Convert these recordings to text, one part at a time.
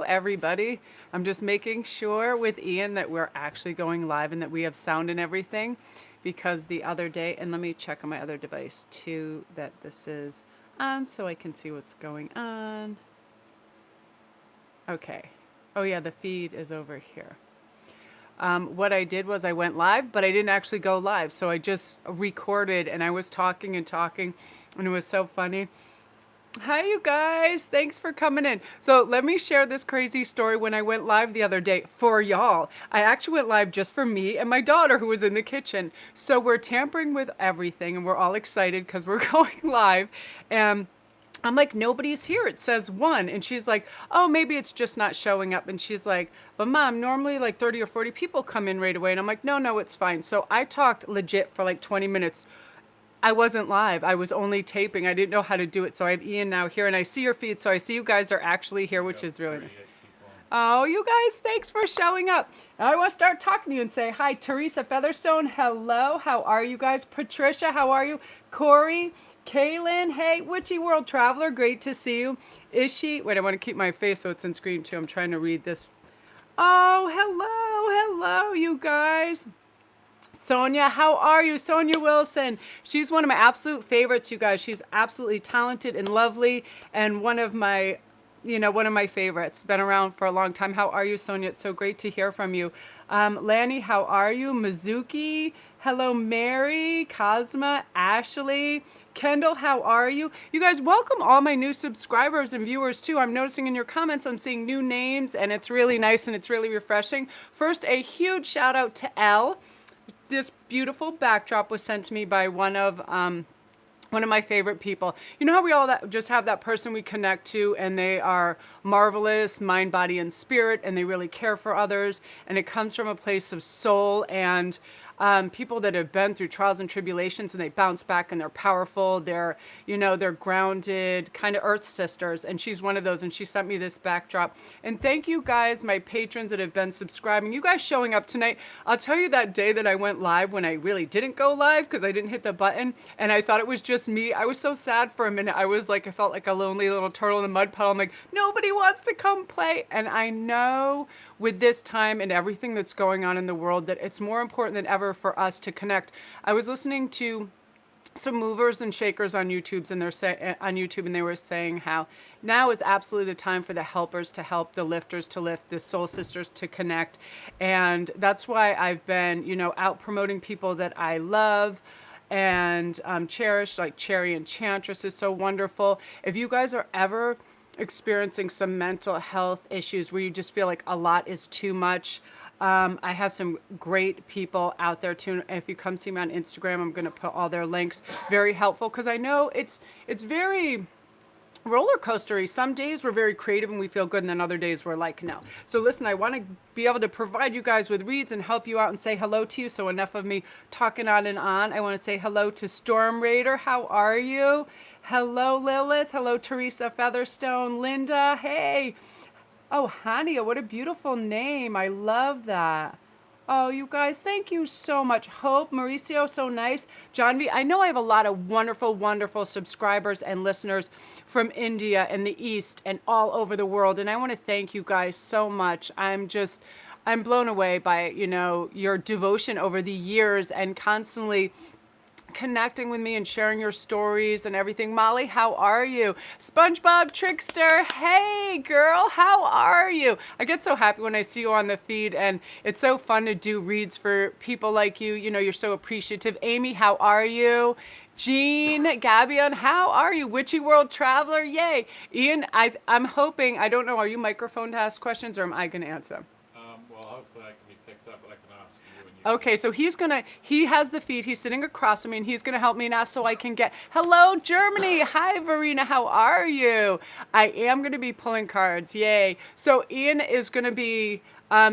everybody. I'm just making sure with Ian that we're actually going live and that we have sound and everything, because the other day, and let me check on my other device too, that this is on so I can see what's going on. Okay. Oh yeah, the feed is over here. What I did was I went live, but I didn't actually go live. So I just recorded and I was talking and talking, and it was so funny. Hi, you guys. Thanks for coming in. So let me share this crazy story when I went live the other day for y'all. I actually went live just for me and my daughter who was in the kitchen. So we're tampering with everything and we're all excited because we're going live. And I'm like, nobody's here. It says 1. And she's like, oh, maybe it's just not showing up. And she's like, but Mom, normally like 30 or 40 people come in right away. And I'm like, no, it's fine. So I talked legit for like 20 minutes. I wasn't live. I was only taping. I didn't know how to do it. So I have Ian now here and I see your feed. So I see you guys are actually here, which is really nice. Oh, you guys, thanks for showing up. Now I want to start talking to you and say, hi, Teresa Featherstone. Hello. How are you guys? Patricia, how are you? Corey, Kaylin, hey, Witchy World Traveler, great to see you. Ishi, wait, I want to keep my face so it's in screen too. I'm trying to read this. Oh, hello, you guys. Sonia, how are you? Sonia Wilson. She's one of my absolute favorites, you guys. She's absolutely talented and lovely and one of my favorites. Been around for a long time. How are you, Sonia? It's so great to hear from you. Lanny, how are you? Mizuki. Hello, Mary, Cosma, Ashley. Kendall, how are you? You guys, welcome all my new subscribers and viewers too. I'm noticing in your comments I'm seeing new names and it's really nice and it's really refreshing. First, a huge shout out to Elle. This beautiful backdrop was sent to me by one of my favorite people. You know how we all just have that person we connect to and they are marvelous, mind, body, and spirit, and they really care for others, and it comes from a place of soul and people that have been through trials and tribulations and they bounce back and they're powerful. They're grounded, kind of earth sisters. And she's one of those. And she sent me this backdrop. And thank you guys, my patrons that have been subscribing. You guys showing up tonight. I'll tell you that day that I went live when I really didn't go live because I didn't hit the button and I thought it was just me. I was so sad for a minute. I felt like a lonely little turtle in a mud puddle. I'm like, nobody wants to come play. And I know with this time and everything that's going on in the world that it's more important than ever for us to connect. I was listening to some movers and shakers on YouTube and they were saying how now is absolutely the time for the helpers to help, the lifters to lift, the soul sisters to connect. And that's why I've been, out promoting people that I love and cherish, like Cherry Enchantress is so wonderful. If you guys are ever experiencing some mental health issues where you just feel like a lot is too much, I have some great people out there too. If you come see me on Instagram, I'm going to put all their links. Very helpful because I know it's very roller coastery. Some days we're very creative and we feel good, and then other days we're like, no. So listen, I want to be able to provide you guys with reads and help you out and say hello to you. So enough of me talking on and on. I want to say hello to Storm Raider. How are you? Hello, Lilith. Hello, Teresa Featherstone. Linda. Hey. Oh, Hania, what a beautiful name. I love that. Oh, you guys, thank you so much. Hope, Mauricio, so nice. John V, I know I have a lot of wonderful, wonderful subscribers and listeners from India and the East and all over the world. And I want to thank you guys so much. I'm blown away by, your devotion over the years and constantly connecting with me and sharing your stories and everything. Molly, how are you? SpongeBob Trickster, hey girl, how are you? I get so happy when I see you on the feed, and it's so fun to do reads for people like you. You're so appreciative. Amy, how are you? Jean, Gabion, how are you? Witchy World Traveler, yay. Ian, I'm hoping, I don't know, are you microphone to ask questions or am I going to answer them? Well, hopefully I can be picked up, but I can ask you. Okay, so he has the feed, he's sitting across from me, and he's gonna help me now so I can get, hello Germany, hi Verena, how are you? I am gonna be pulling cards, yay. So Ian is gonna be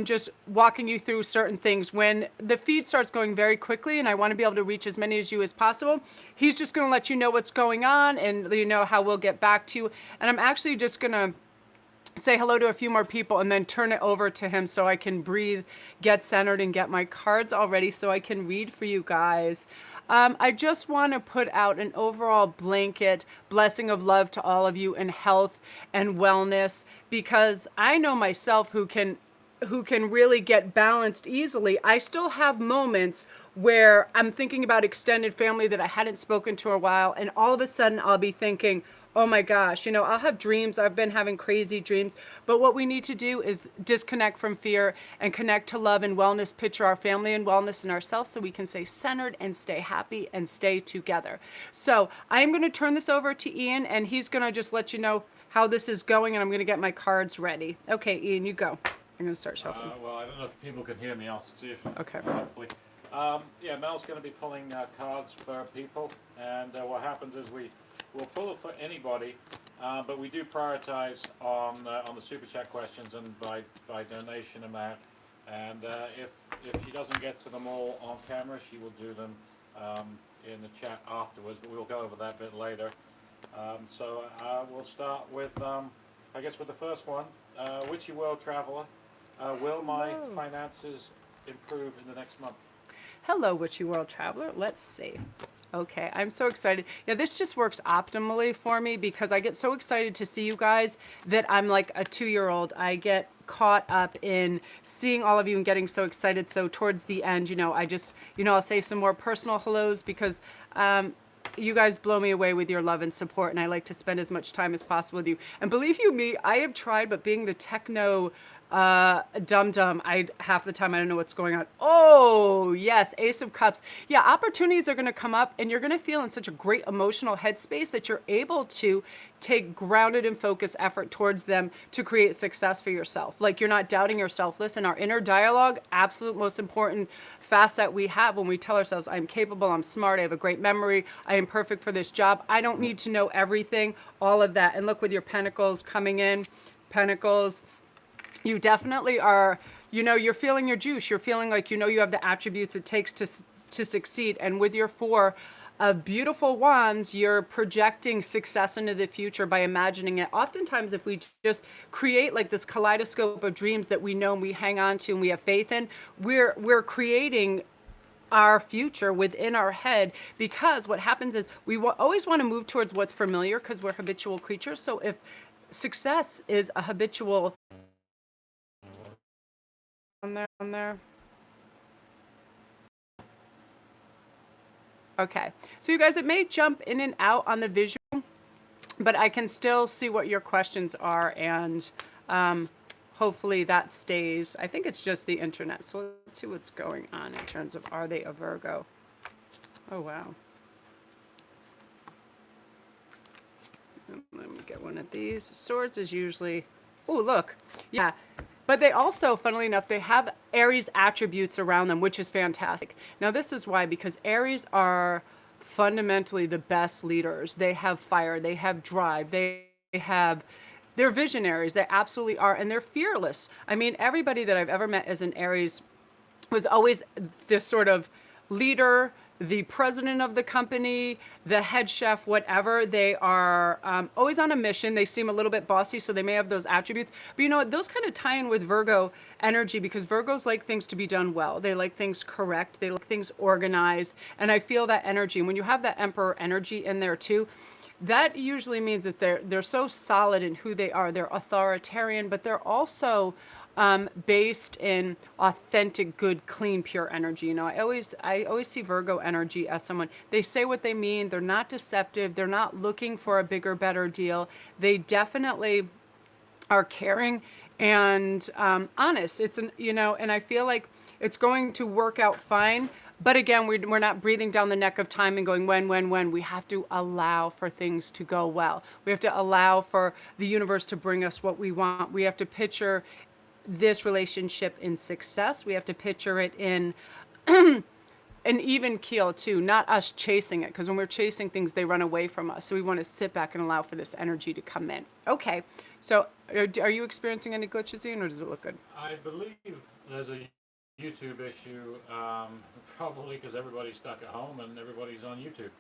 just walking you through certain things. When the feed starts going very quickly and I wanna be able to reach as many of you as possible, he's just gonna let you know what's going on and how we'll get back to you. And I'm actually just gonna say hello to a few more people and then turn it over to him so I can breathe, get centered, and get my cards all ready so I can read for you guys. I just want to put out an overall blanket blessing of love to all of you in health and wellness, because I know myself who can really get balanced easily. I still have moments where I'm thinking about extended family that I hadn't spoken to a while, and all of a sudden I'll be thinking, oh my gosh, you know, I'll have dreams. I've been having crazy dreams. But what we need to do is disconnect from fear and connect to love and wellness, picture our family and wellness in ourselves so we can stay centered and stay happy and stay together. So I'm going to turn this over to Ian, and he's going to just let you know how this is going, and I'm going to get my cards ready. Okay, Ian, you go. I'm going to start shuffling. Well, I don't know if people can hear me. I'll see if Okay. hopefully. Yeah, Mel's going to be pulling cards for people, and what happens is we'll pull it for anybody, but we do prioritize on the super chat questions and by donation amount. And if she doesn't get to them all on camera, she will do them in the chat afterwards. But we'll go over that a bit later. So we'll start with I guess with the first one, Witchy World Traveler. Will my finances improve in the next month? Hello, Witchy World Traveler. Let's see. Okay, I'm so excited. Yeah, this just works optimally for me because I get so excited to see you guys that I'm like a 2-year-old. I get caught up in seeing all of you and getting so excited. So towards the end, you know, I just, you know, I'll say some more personal hellos because you guys blow me away with your love and support, and I like to spend as much time as possible with you. And believe you me, I have tried, but being the techno dum-dum, half the time I don't know what's going on. Oh yes, Ace of Cups. Yeah, opportunities are going to come up, and you're going to feel in such a great emotional headspace that you're able to take grounded and focused effort towards them to create success for yourself. Like, you're not doubting yourself. Listen, our inner dialogue, absolute most important facet we have when we tell ourselves, I'm capable, I'm smart, I have a great memory, I am perfect for this job, I don't need to know everything, all of that. And look, with your pentacles coming in, pentacles, you definitely are, you know, you're feeling your juice. You're feeling like, you know, you have the attributes it takes to succeed. And with your 4 of beautiful wands, you're projecting success into the future by imagining it. Oftentimes, if we just create like this kaleidoscope of dreams that we know and we hang on to and we have faith in, we're creating our future within our head, because what happens is we always want to move towards what's familiar because we're habitual creatures. So if success is a habitual on there. Okay, so you guys, it may jump in and out on the visual, but I can still see what your questions are, and hopefully that stays. I think it's just the internet, so let's see what's going on in terms of, are they a Virgo? Oh wow. Let me get one of these. Swords is usually, oh look, yeah. But they also, funnily enough, they have Aries attributes around them, which is fantastic. Now, this is why, because Aries are fundamentally the best leaders. They have fire, they have drive, they're visionaries, they absolutely are, and they're fearless. I mean, everybody that I've ever met as an Aries was always this sort of leader, the president of the company, the head chef, whatever. They are always on a mission. They seem a little bit bossy, so they may have those attributes. But you know what? Those kind of tie in with Virgo energy, because Virgos like things to be done well. They like things correct. They like things organized. And I feel that energy. And when you have that Emperor energy in there too, that usually means that they're so solid in who they are. They're authoritarian, but they're also based in authentic, good, clean, pure energy. You know, I always see Virgo energy as someone, they say what they mean. They're not deceptive. They're not looking for a bigger, better deal. They definitely are caring and honest. You know, and I feel like it's going to work out fine. But again, we're not breathing down the neck of time and going, when. We have to allow for things to go well. We have to allow for the universe to bring us what we want. We have to picture this relationship in success. We have to picture it in an even keel too, not us chasing it, because when we're chasing things, they run away from us. So we want to sit back and allow for this energy to come in. Okay, so are you experiencing any glitches, Ian, or does it look good? I believe there's a YouTube issue, probably because everybody's stuck at home and everybody's on YouTube.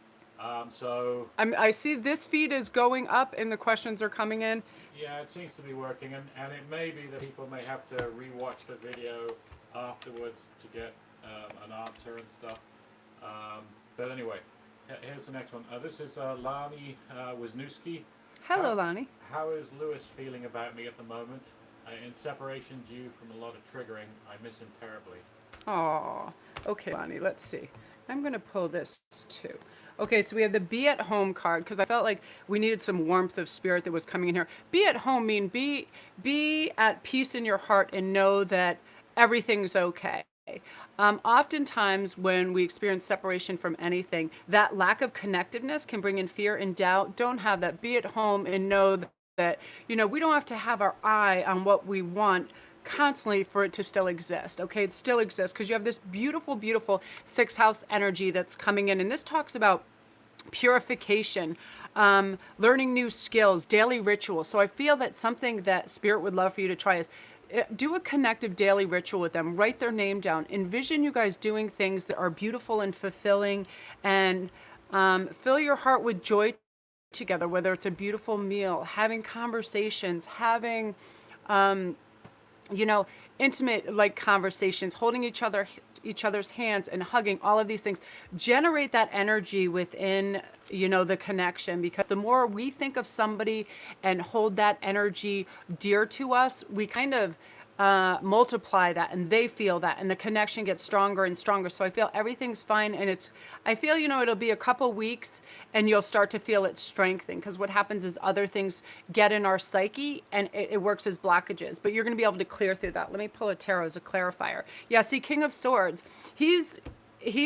So I see this feed is going up and the questions are coming in. yeah, it seems to be working, and it may be that people may have to re-watch the video afterwards to get an answer and stuff. Um, but anyway, here's the next one. This is Lani Wisniewski. Hello, How, Lonnie. how is Lewis feeling about me at the moment? In separation due from a lot of triggering, I miss him terribly. Oh, okay, Lonnie, let's see. I'm going to pull this too. Okay, so we have the be at home card because I felt like we needed some warmth of spirit that was coming in here. Be at home mean be at peace in your heart and know that everything's okay. Oftentimes, when we experience separation from anything, that lack of connectedness can bring in fear and doubt. Don't have that. Be at home and know that, we don't have to have our eye on what we want constantly for it to still exist. Okay, it still exists because you have this beautiful, beautiful sixth house energy that's coming in. And this talks about purification, learning new skills, daily rituals. So I feel that something that Spirit would love for you to try is do a connective daily ritual with them. Write their name down. Envision you guys doing things that are beautiful and fulfilling, and fill your heart with joy together, whether it's a beautiful meal, having conversations, having intimate like conversations, holding each other's hands and hugging, all of these things generate that energy within the connection, because the more we think of somebody and hold that energy dear to us, we kind of multiply that, and they feel that, and the connection gets stronger and stronger. So I feel everything's fine, and I feel it'll be a couple weeks and you'll start to feel it strengthen, because what happens is other things get in our psyche and it works as blockages, but you're going to be able to clear through that. Let me pull a tarot as a clarifier. Yeah, see, King of Swords, he's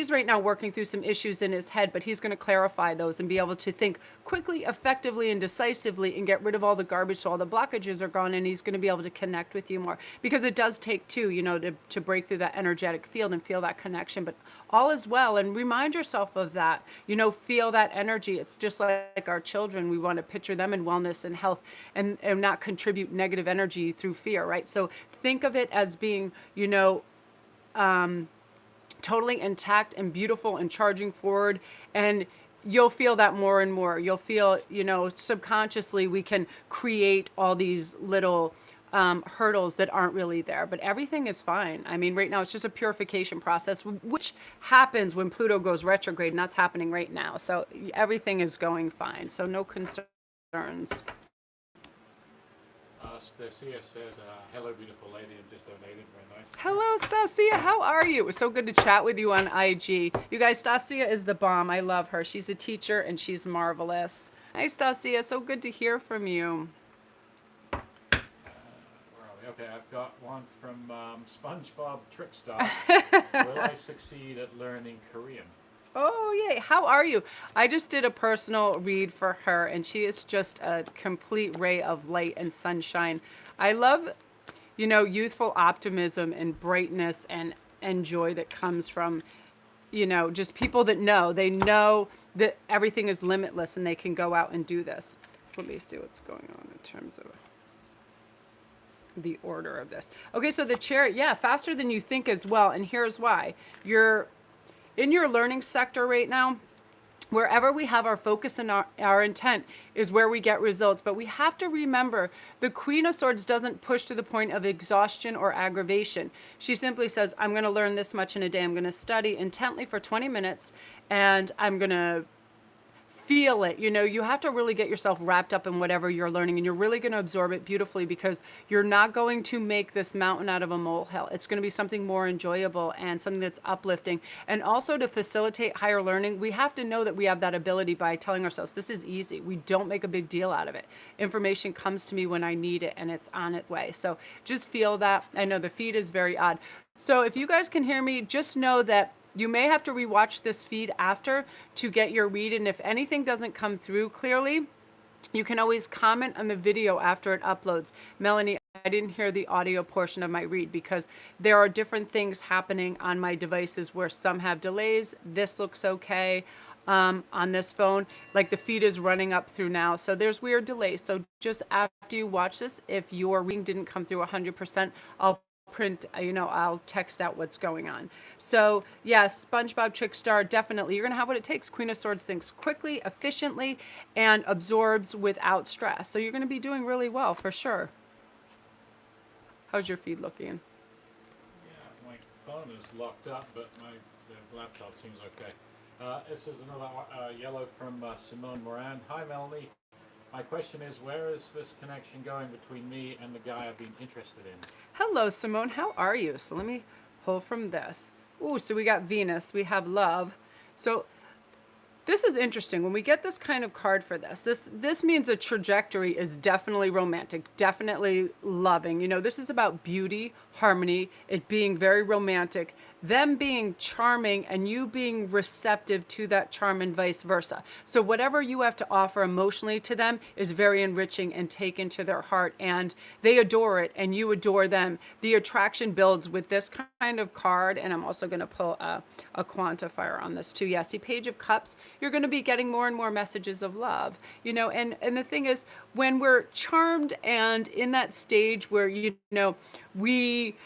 right now working through some issues in his head, but he's going to clarify those and be able to think quickly, effectively, and decisively and get rid of all the garbage so all the blockages are gone, and he's going to be able to connect with you more, because it does take two, to break through that energetic field and feel that connection. But all is well, and remind yourself of that, feel that energy. It's just like our children. We want to picture them in wellness and health, and not contribute negative energy through fear, right? So think of it as being, totally intact and beautiful and charging forward, and you'll feel that more and more. You'll feel, subconsciously we can create all these little hurdles that aren't really there, but everything is fine. I mean, right now it's just a purification process, which happens when Pluto goes retrograde, and that's happening right now. So everything is going fine. So no concerns. Stacia says, hello, beautiful lady, and just donated. Very nice. Hello, Stacia. How are you? It was so good to chat with you on IG. You guys, Stacia is the bomb. I love her. She's a teacher, and she's marvelous. Hi, Stacia. So good to hear from you. Where are we? Okay, I've got one from SpongeBob Trickstar. Will I succeed at learning Korean? Oh, yay. How are you? I just did a personal read for her, and she is just a complete ray of light and sunshine. I love, youthful optimism and brightness and joy that comes from, just people that they know that everything is limitless and they can go out and do this. So let me see what's going on in terms of the order of this. Okay, so the Chariot, yeah, faster than you think as well. And here's why. You're in your learning sector right now. Wherever we have our focus and our intent is where we get results. But we have to remember the Queen of Swords doesn't push to the point of exhaustion or aggravation. She simply says, I'm going to learn this much in a day. I'm going to study intently for 20 minutes, and I'm going to feel it. You have to really get yourself wrapped up in whatever you're learning, and you're really going to absorb it beautifully, because you're not going to make this mountain out of a molehill. It's going to be something more enjoyable and something that's uplifting. And also, to facilitate higher learning, we have to know that we have that ability by telling ourselves, this is easy. We don't make a big deal out of it. Information comes to me when I need it, and it's on its way. So just feel that. I know the feed is very odd. So if you guys can hear me, just know that you may have to rewatch this feed after to get your read, and if anything doesn't come through clearly, you can always comment on the video after it uploads. Melanie, I didn't hear the audio portion of my read because there are different things happening on my devices where some have delays. This looks okay on this phone. Like the feed is running up through now, so there's weird delays. So just after you watch this, if your reading didn't come through 100%, I'll print, I'll text out what's going on. So yes, SpongeBob Trickstar, definitely. You're going to have what it takes. Queen of Swords thinks quickly, efficiently, and absorbs without stress. So you're going to be doing really well for sure. How's your feed looking? Yeah, my phone is locked up, but the laptop seems okay. This is another yellow from Simone Moran. Hi, Melanie. My question is, where is this connection going between me and the guy I've been interested in? Hello, Simone. How are you? So let me pull from this. Ooh, so we got Venus. We have love. So this is interesting. When we get this kind of card for this means the trajectory is definitely romantic, definitely loving. This is about beauty, harmony, it being very romantic, them being charming, and you being receptive to that charm and vice versa. So whatever you have to offer emotionally to them is very enriching and taken to their heart, and they adore it and you adore them. The attraction builds with this kind of card, and I'm also going to pull a quantifier on this too. Yeah, see, Page of Cups, you're going to be getting more and more messages of love, and the thing is, when we're charmed and in that stage where we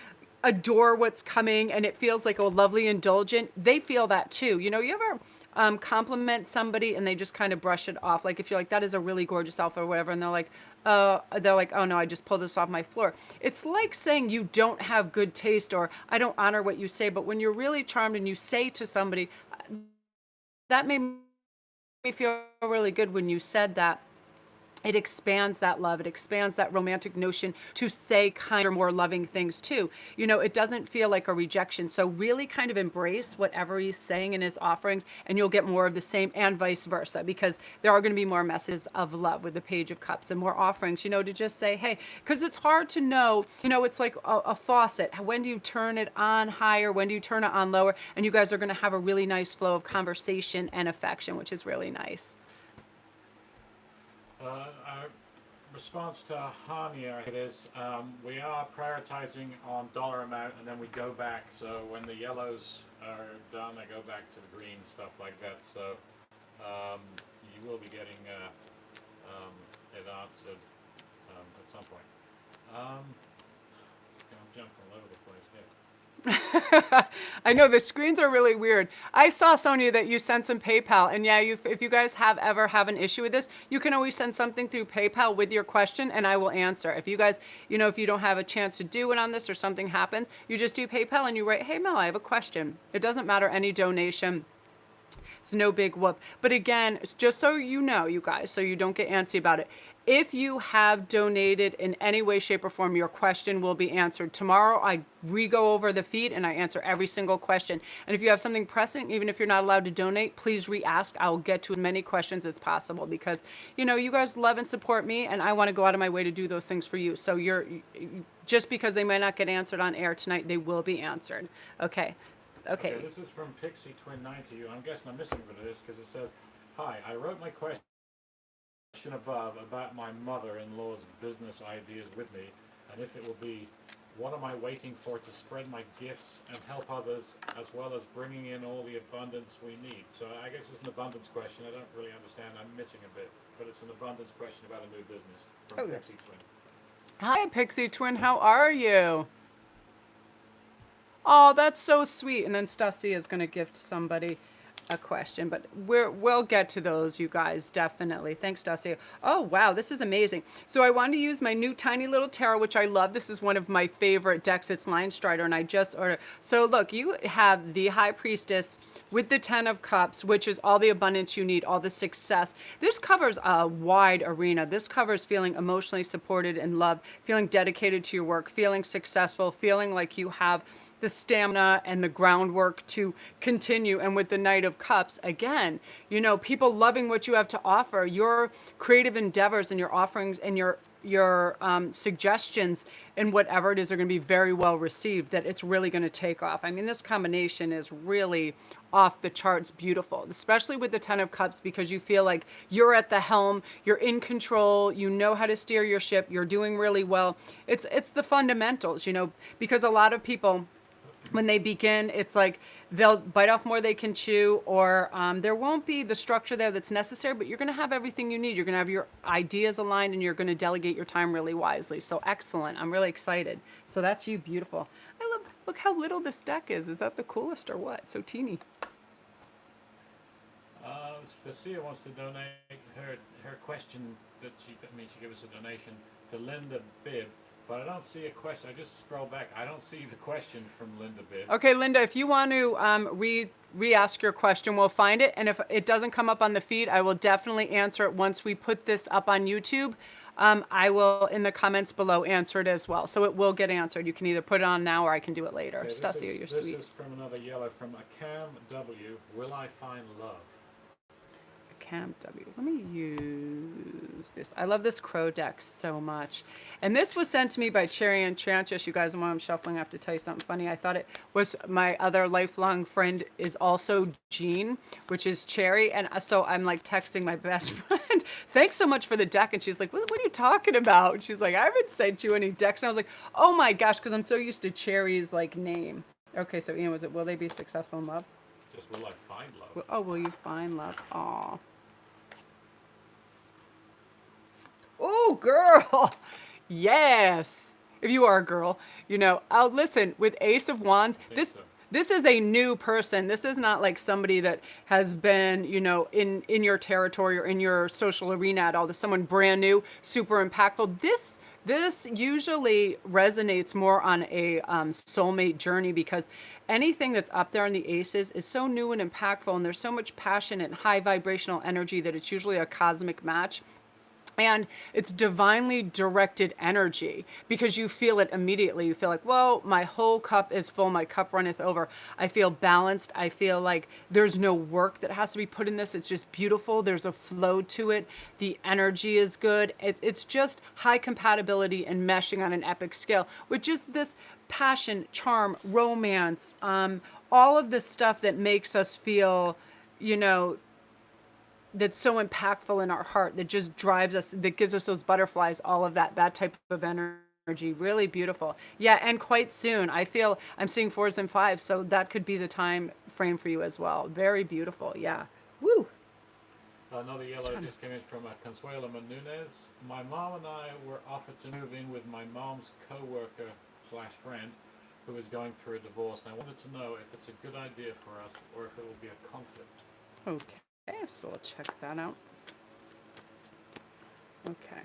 adore what's coming and it feels like a lovely indulgent, they feel that too. You ever compliment somebody and they just kind of brush it off, like if you're like, that is a really gorgeous outfit or whatever, and they're like, oh no, I just pulled this off my floor. It's like saying you don't have good taste, or I don't honor what you say. But when you're really charmed and you say to somebody, that made me feel really good when you said that, it expands that love. It expands that romantic notion to say kinder, more loving things too. It doesn't feel like a rejection. So really kind of embrace whatever he's saying in his offerings, and you'll get more of the same, and vice versa, because there are going to be more messages of love with the Page of Cups and more offerings, to just say, hey, because it's hard to know, it's like a faucet. When do you turn it on higher? When do you turn it on lower? And you guys are going to have a really nice flow of conversation and affection, which is really nice. Our response to Hania, it is, we are prioritizing on dollar amount, and then we go back. So when the yellows are done, I go back to the green, stuff like that. So you will be getting it answered at some point. I'm jumping all over the place here. I know the screens are really weird. I saw, Sonia, that you sent some PayPal, and yeah, if you guys ever have an issue with this, you can always send something through PayPal with your question, and I will answer. If you guys, if you don't have a chance to do it on this or something happens, you just do PayPal and you write, hey Mel, I have a question. It doesn't matter, any donation. It's no big whoop. But again, just so you know, you guys, so you don't get antsy about it, if you have donated in any way, shape, or form, your question will be answered. Tomorrow, I re-go over the feed and I answer every single question. And if you have something pressing, even if you're not allowed to donate, please re-ask. I'll get to as many questions as possible, because, you guys love and support me, and I want to go out of my way to do those things for you. So just because they might not get answered on air tonight, they will be answered. Okay. This is from Pixie Twin 90. I'm guessing I'm missing a bit of this because it says, hi, I wrote my question above about my mother-in-law's business ideas with me, and if it will be, what am I waiting for to spread my gifts and help others, as well as bringing in all the abundance we need? So I guess it's an abundance question. I don't really understand. I'm missing a bit, but it's an abundance question about a new business from Pixie Twin. Hi, Pixie Twin. How are you? Oh, that's so sweet. And then Stussy is going to gift somebody a question, but we'll get to those, you guys, definitely. Thanks, Stussy. Oh, wow, this is amazing. So I wanted to use my new tiny little tarot, which I love. This is one of my favorite decks. It's Line Strider, and I just ordered. So look, you have the High Priestess with the 10 of Cups, which is all the abundance you need, all the success. This covers a wide arena. This covers feeling emotionally supported and loved, feeling dedicated to your work, feeling successful, feeling like you have the stamina and the groundwork to continue. And with the Knight of Cups, again, people loving what you have to offer, your creative endeavors and your offerings and your suggestions and whatever it is are going to be very well received, that it's really going to take off. I mean, this combination is really off the charts beautiful, especially with the 10 of Cups, because you feel like you're at the helm, you're in control, you know how to steer your ship, you're doing really well. It's the fundamentals, because a lot of people, when they begin, it's like they'll bite off more they can chew, or there won't be the structure there that's necessary, but you're going to have everything you need. You're going to have your ideas aligned, and you're going to delegate your time really wisely. So excellent. I'm really excited. So that's you. Beautiful. I love, look how little this deck is. Is that the coolest or what? So teeny. Stacia wants to donate her question that she gave us a donation to Linda Bibb, but I don't see a question. I just scroll back. I don't see the question from Linda Bibb. Okay, Linda, if you want to re-ask your question, we'll find it. And if it doesn't come up on the feed, I will definitely answer it once we put this up on YouTube. I will, in the comments below, answer it as well. So it will get answered. You can either put it on now or I can do it later. Okay, Stacia, you're sweet. This is from another yellow from a Cam W. Will I find love? Cam W. Let me use this. I love this crow deck so much. And this was sent to me by Cherry Enchantress. You guys, while I'm shuffling, I have to tell you something funny. I thought it was my other lifelong friend is also Jean, which is Cherry. And so I'm like texting my best friend, thanks so much for the deck. And she's like, what are you talking about? And she's like, I haven't sent you any decks. And I was like, oh my gosh, because I'm so used to Cherry's like name. Okay, so Ian, was it, will they be successful in love? Just will I find love? Oh, will you find love? Aw. Oh, girl. Yes. If you are a girl, you know, I'll listen with Ace of Wands. This is a new person. This is not like somebody that has been, you know, in your territory or in your social arena at all. This is someone brand new, super impactful. This usually resonates more on a soulmate journey, because anything that's up there on the aces is so new and impactful, and there's so much passion and high vibrational energy that it's usually a cosmic match. And it's divinely directed energy, because you feel it immediately. You feel like, whoa, my whole cup is full. My cup runneth over. I feel balanced. I feel like there's no work that has to be put in this. It's just beautiful. There's a flow to it. The energy is good. It's just high compatibility and meshing on an epic scale with just this passion, charm, romance, all of this stuff that makes us feel, you know, that's so impactful in our heart, that just drives us, that gives us those butterflies, all of that type of energy. Really beautiful. Yeah, and quite soon. I feel I'm seeing 4s and 5s, so that could be the time frame for you as well. Very beautiful. Yeah. Woo. Another yellow just came in from Consuelo Nunez. My mom and I were offered to move in with my mom's co-worker / friend who is going through a divorce, and I wanted to know if it's a good idea for us or if it will be a conflict. Okay. So we'll check that out. Okay.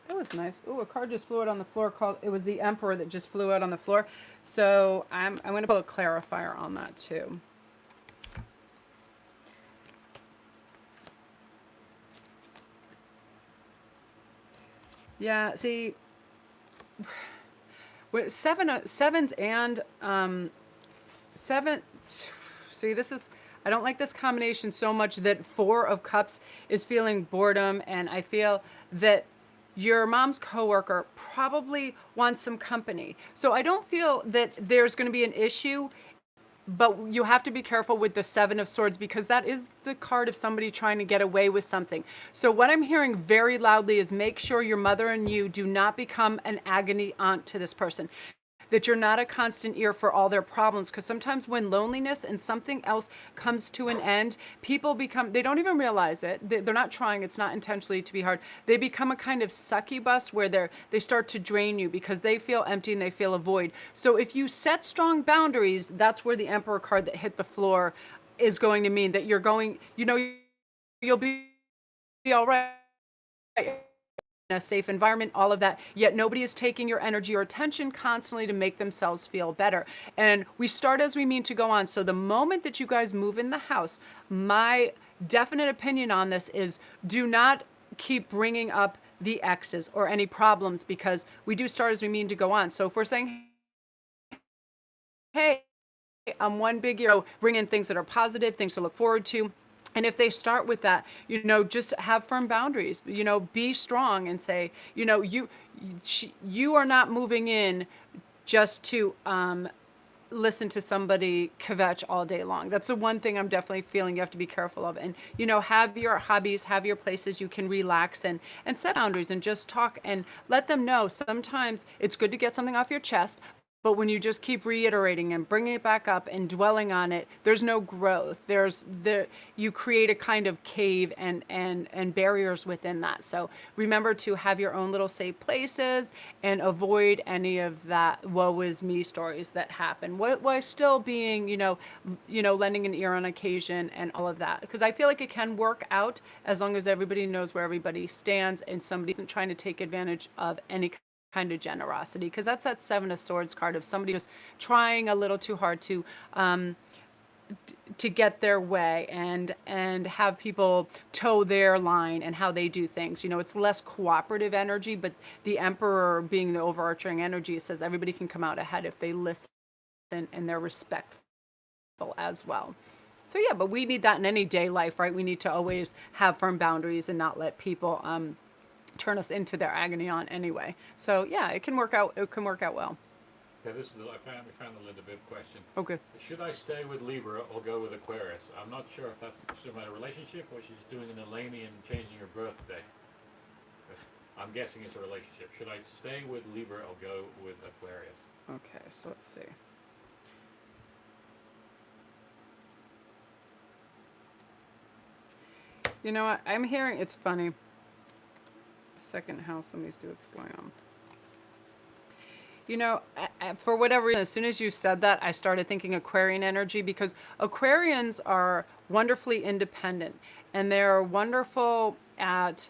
That was nice. Oh, a card just flew out on the floor. It was the Emperor that just flew out on the floor. So I'm going to put a clarifier on that too. Yeah, see, with sevens and seven. See, this is. I don't like this combination so much that 4 of Cups is feeling boredom, and I feel that your mom's coworker probably wants some company. So I don't feel that there's going to be an issue, but you have to be careful with the 7 of Swords, because that is the card of somebody trying to get away with something. So what I'm hearing very loudly is make sure your mother and you do not become an agony aunt to this person, that you're not a constant ear for all their problems. Because sometimes when loneliness and something else comes to an end, people become, they don't even realize it. They're not trying. It's not intentionally to be hard. They become a kind of succubus where they start to drain you because they feel empty and they feel a void. So if you set strong boundaries, that's where the Emperor card that hit the floor is going to mean that you're going, you know, you'll be all right. A safe environment, all of that, yet nobody is taking your energy or attention constantly to make themselves feel better. And we start as we mean to go on. So the moment that you guys move in the house, my definite opinion on this is do not keep bringing up the exes or any problems, because we do start as we mean to go on. So if we're saying, hey, I'm one big year, bring in things that are positive, things to look forward to. And if they start with that, you know, just have firm boundaries, you know, be strong and say, you know, you are not moving in just to listen to somebody kvetch all day long. That's the one thing I'm definitely feeling you have to be careful of. And, you know, have your hobbies, have your places you can relax and set boundaries and just talk and let them know sometimes it's good to get something off your chest, But when you just keep reiterating and bringing it back up and dwelling on it, there's no growth. You create a kind of cave and barriers within that. So remember to have your own little safe places and avoid any of that woe is me stories that happen. While still being, lending an ear on occasion and all of that. Because I feel like it can work out as long as everybody knows where everybody stands and somebody isn't trying to take advantage of any kind of generosity, because that's that Seven of Swords card of somebody just trying a little too hard to get their way and have people toe their line and how they do things. It's less cooperative energy, but the Emperor being the overarching energy, it says everybody can come out ahead if they listen and they're respectful as well. So yeah, but we need that in any day life, right? We need to always have firm boundaries and not let people turn us into their agony on anyway. So yeah, it can work out. It can work out well. Okay, we found a little bit question. Okay. Should I stay with Libra or go with Aquarius? I'm not sure if that's still about a relationship or she's doing an Eleni and changing her birthday. I'm guessing it's a relationship. Should I stay with Libra or go with Aquarius? Okay, so let's see. You know what? I'm hearing, it's funny. Second house, let me see what's going on. For whatever reason, as soon as you said that, I started thinking Aquarian energy, because Aquarians are wonderfully independent and they're wonderful at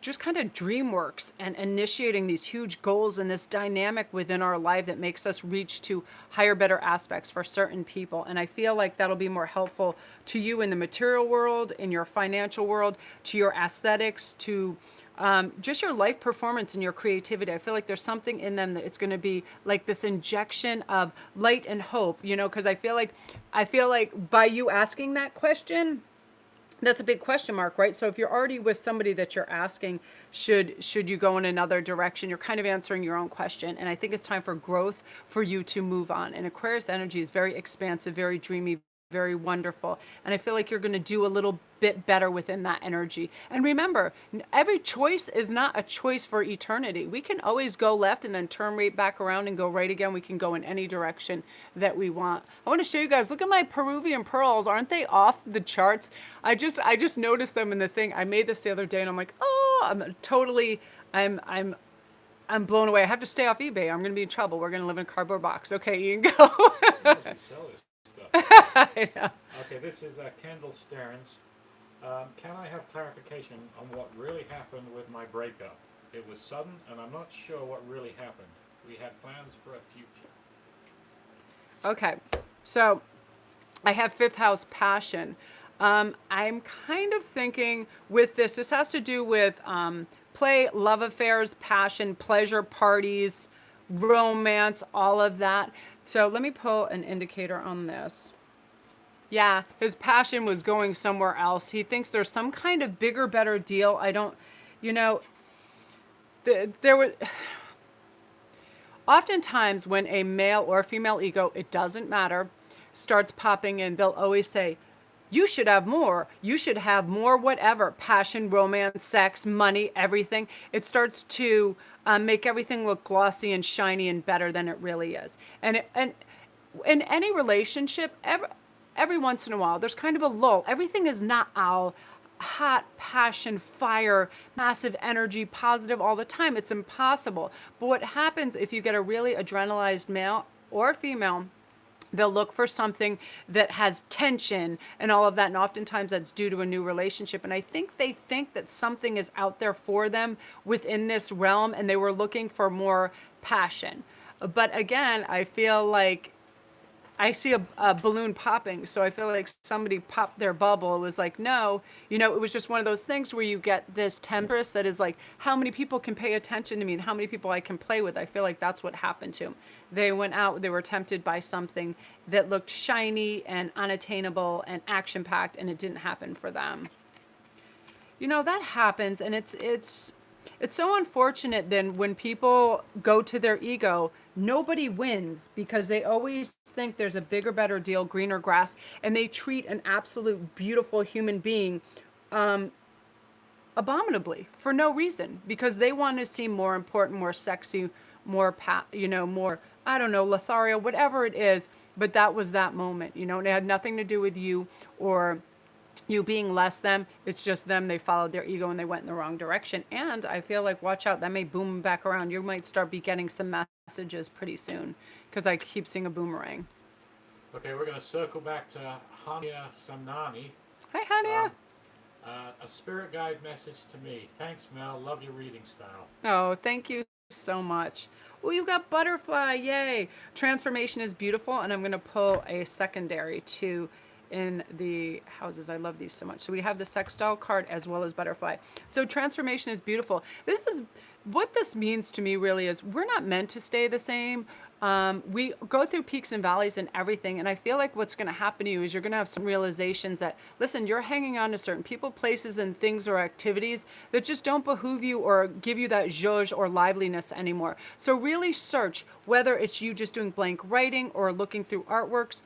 just kind of dream works and initiating these huge goals and this dynamic within our life that makes us reach to higher, better aspects for certain people. And I feel like that'll be more helpful to you in the material world, in your financial world, to your aesthetics, to just your life performance and your creativity. I feel like there's something in them that it's going to be like this injection of light and hope, because I feel like by you asking that question, that's a big question mark, right? So if you're already with somebody that you're asking, should you go in another direction, you're kind of answering your own question. And I think it's time for growth for you to move on. And Aquarius energy is very expansive, very dreamy, very wonderful. And I feel like you're going to do a little bit better within that energy. And remember, every choice is not a choice for eternity. We can always go left and then turn right back around and go right again. We can go in any direction that we want. I want to show you guys, look at my Peruvian pearls. Aren't they off the charts? I just noticed them in the thing. I made this the other day and I'm like, oh, I'm blown away. I have to stay off eBay. I'm going to be in trouble. We're going to live in a cardboard box. Okay, you can go. I know. Okay, this is Kendall Stearns. Can I have clarification on what really happened with my breakup? It was sudden, and I'm not sure what really happened. We had plans for a future. Okay, so I have fifth house passion. I'm kind of thinking with this has to do with play, love affairs, passion, pleasure, parties, romance, all of that. So let me pull an indicator on this. Yeah, his passion was going somewhere else. He thinks there's some kind of bigger, better deal. I don't, there was, oftentimes when a male or female ego, it doesn't matter, starts popping in, they'll always say, you should have more. You should have more, whatever. Passion, romance, sex, money, everything. It starts to make everything look glossy and shiny and better than it really is. And in any relationship, every once in a while, there's kind of a lull. Everything is not all hot, passion, fire, massive energy, positive all the time. It's impossible. But what happens if you get a really adrenalized male or female, they'll look for something that has tension and all of that. And oftentimes that's due to a new relationship. And I think they think that something is out there for them within this realm and they were looking for more passion. But again, I feel like I see a balloon popping. So I feel like somebody popped their bubble. It was like, no, it was just one of those things where you get this temptress that is like, how many people can pay attention to me and how many people I can play with. I feel like that's what happened to them. They went out, they were tempted by something that looked shiny and unattainable and action-packed, and it didn't happen for them. That happens, and it's so unfortunate then when people go to their ego, nobody wins because they always think there's a bigger, better deal, greener grass, and they treat an absolute beautiful human being abominably for no reason because they want to seem more important, more sexy, more, I don't know, lethargia, whatever it is. But that was that moment, and it had nothing to do with you or you being less them. It's just them. They followed their ego and they went in the wrong direction. And I feel like, watch out, that may boom back around. You might start be getting some messages pretty soon because I keep seeing a boomerang. Okay, we're going to circle back to Hania Samnani. Hi, Hania. A spirit guide message to me. Thanks, Mel. Love your reading style. Oh, thank you so much. Oh, you got butterfly. Yay. Transformation is beautiful. And I'm going to pull a secondary too in the houses. I love these so much. So we have the sextile card as well as butterfly. So transformation is beautiful. This is what this means to me really is we're not meant to stay the same. We go through peaks and valleys and everything. And I feel like what's going to happen to you is you're going to have some realizations that, listen, you're hanging on to certain people, places, and things or activities that just don't behoove you or give you that zhuzh or liveliness anymore. So really search whether it's you just doing blank writing or looking through artworks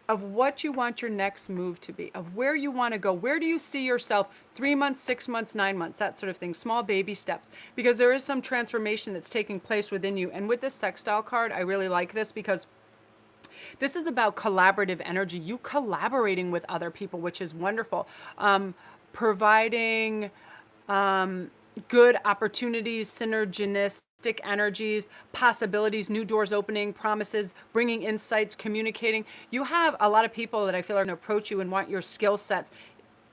of what you want your next move to be, of where you want to go. Where do you see yourself 3 months, 6 months, 9 months, that sort of thing, small baby steps, because there is some transformation that's taking place within you. And with this sextile card, I really like this because this is about collaborative energy, you collaborating with other people, which is wonderful. Providing good opportunities, synergistic energies, possibilities, new doors opening, promises, bringing insights, communicating. You have a lot of people that I feel are going to approach you and want your skill sets.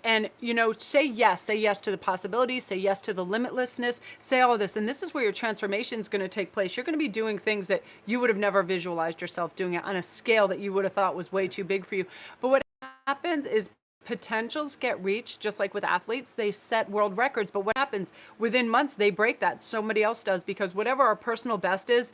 And, say yes to the possibilities, say yes to the limitlessness, say all of this. And this is where your transformation is going to take place. You're going to be doing things that you would have never visualized yourself doing it on a scale that you would have thought was way too big for you. But what happens is potentials get reached, just like with athletes, they set world records. But what happens within months, they break that. Somebody else does, because whatever our personal best is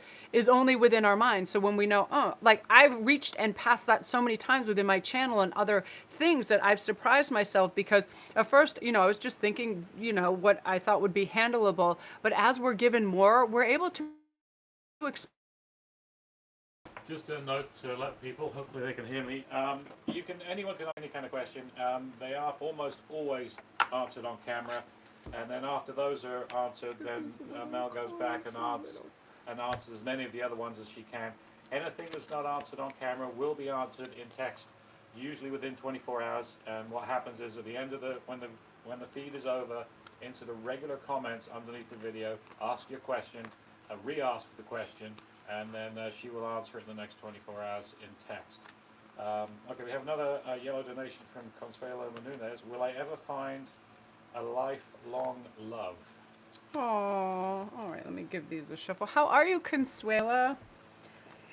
only within our mind. So when we know, oh, like I've reached and passed that so many times within my channel and other things that I've surprised myself, because at first, I was just thinking, what I thought would be handleable. But as we're given more, we're able to Just a note to let people, hopefully they can hear me. Anyone can ask any kind of question. They are almost always answered on camera, and then after those are answered, then Mel goes back and answers as many of the other ones as she can. Anything that's not answered on camera will be answered in text, usually within 24 hours. And what happens is at the end of when the feed is over, into the regular comments underneath the video, ask your question, re-ask the question, and then she will answer it in the next 24 hours in text. Okay, we have another yellow donation from Consuelo Menunez. Will I ever find a lifelong love? Oh, all right, let me give these a shuffle. How are you, Consuela?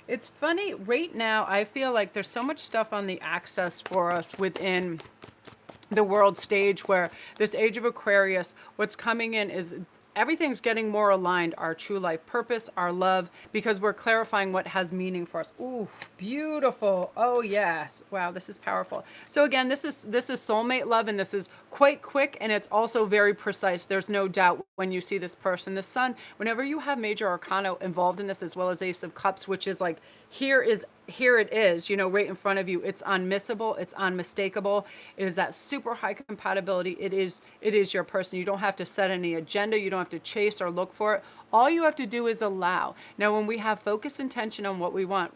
It's funny, right now, I feel like there's so much stuff on the access for us within the world stage, where this age of Aquarius, what's coming in is everything's getting more aligned, our true life purpose, our love, because we're clarifying what has meaning for us. Ooh, beautiful. Oh yes. Wow, this is powerful. So again, this is soulmate love, and this is quite quick, and it's also very precise. There's no doubt when you see this person. The sun, whenever you have major arcana involved in this, as well as Ace of Cups, which is like, here it is, right in front of you. It's unmissable. It's unmistakable. It is that super high compatibility. It is your person. You don't have to set any agenda. You don't have to chase or look for it. All you have to do is allow. Now, when we have focus intention on what we want,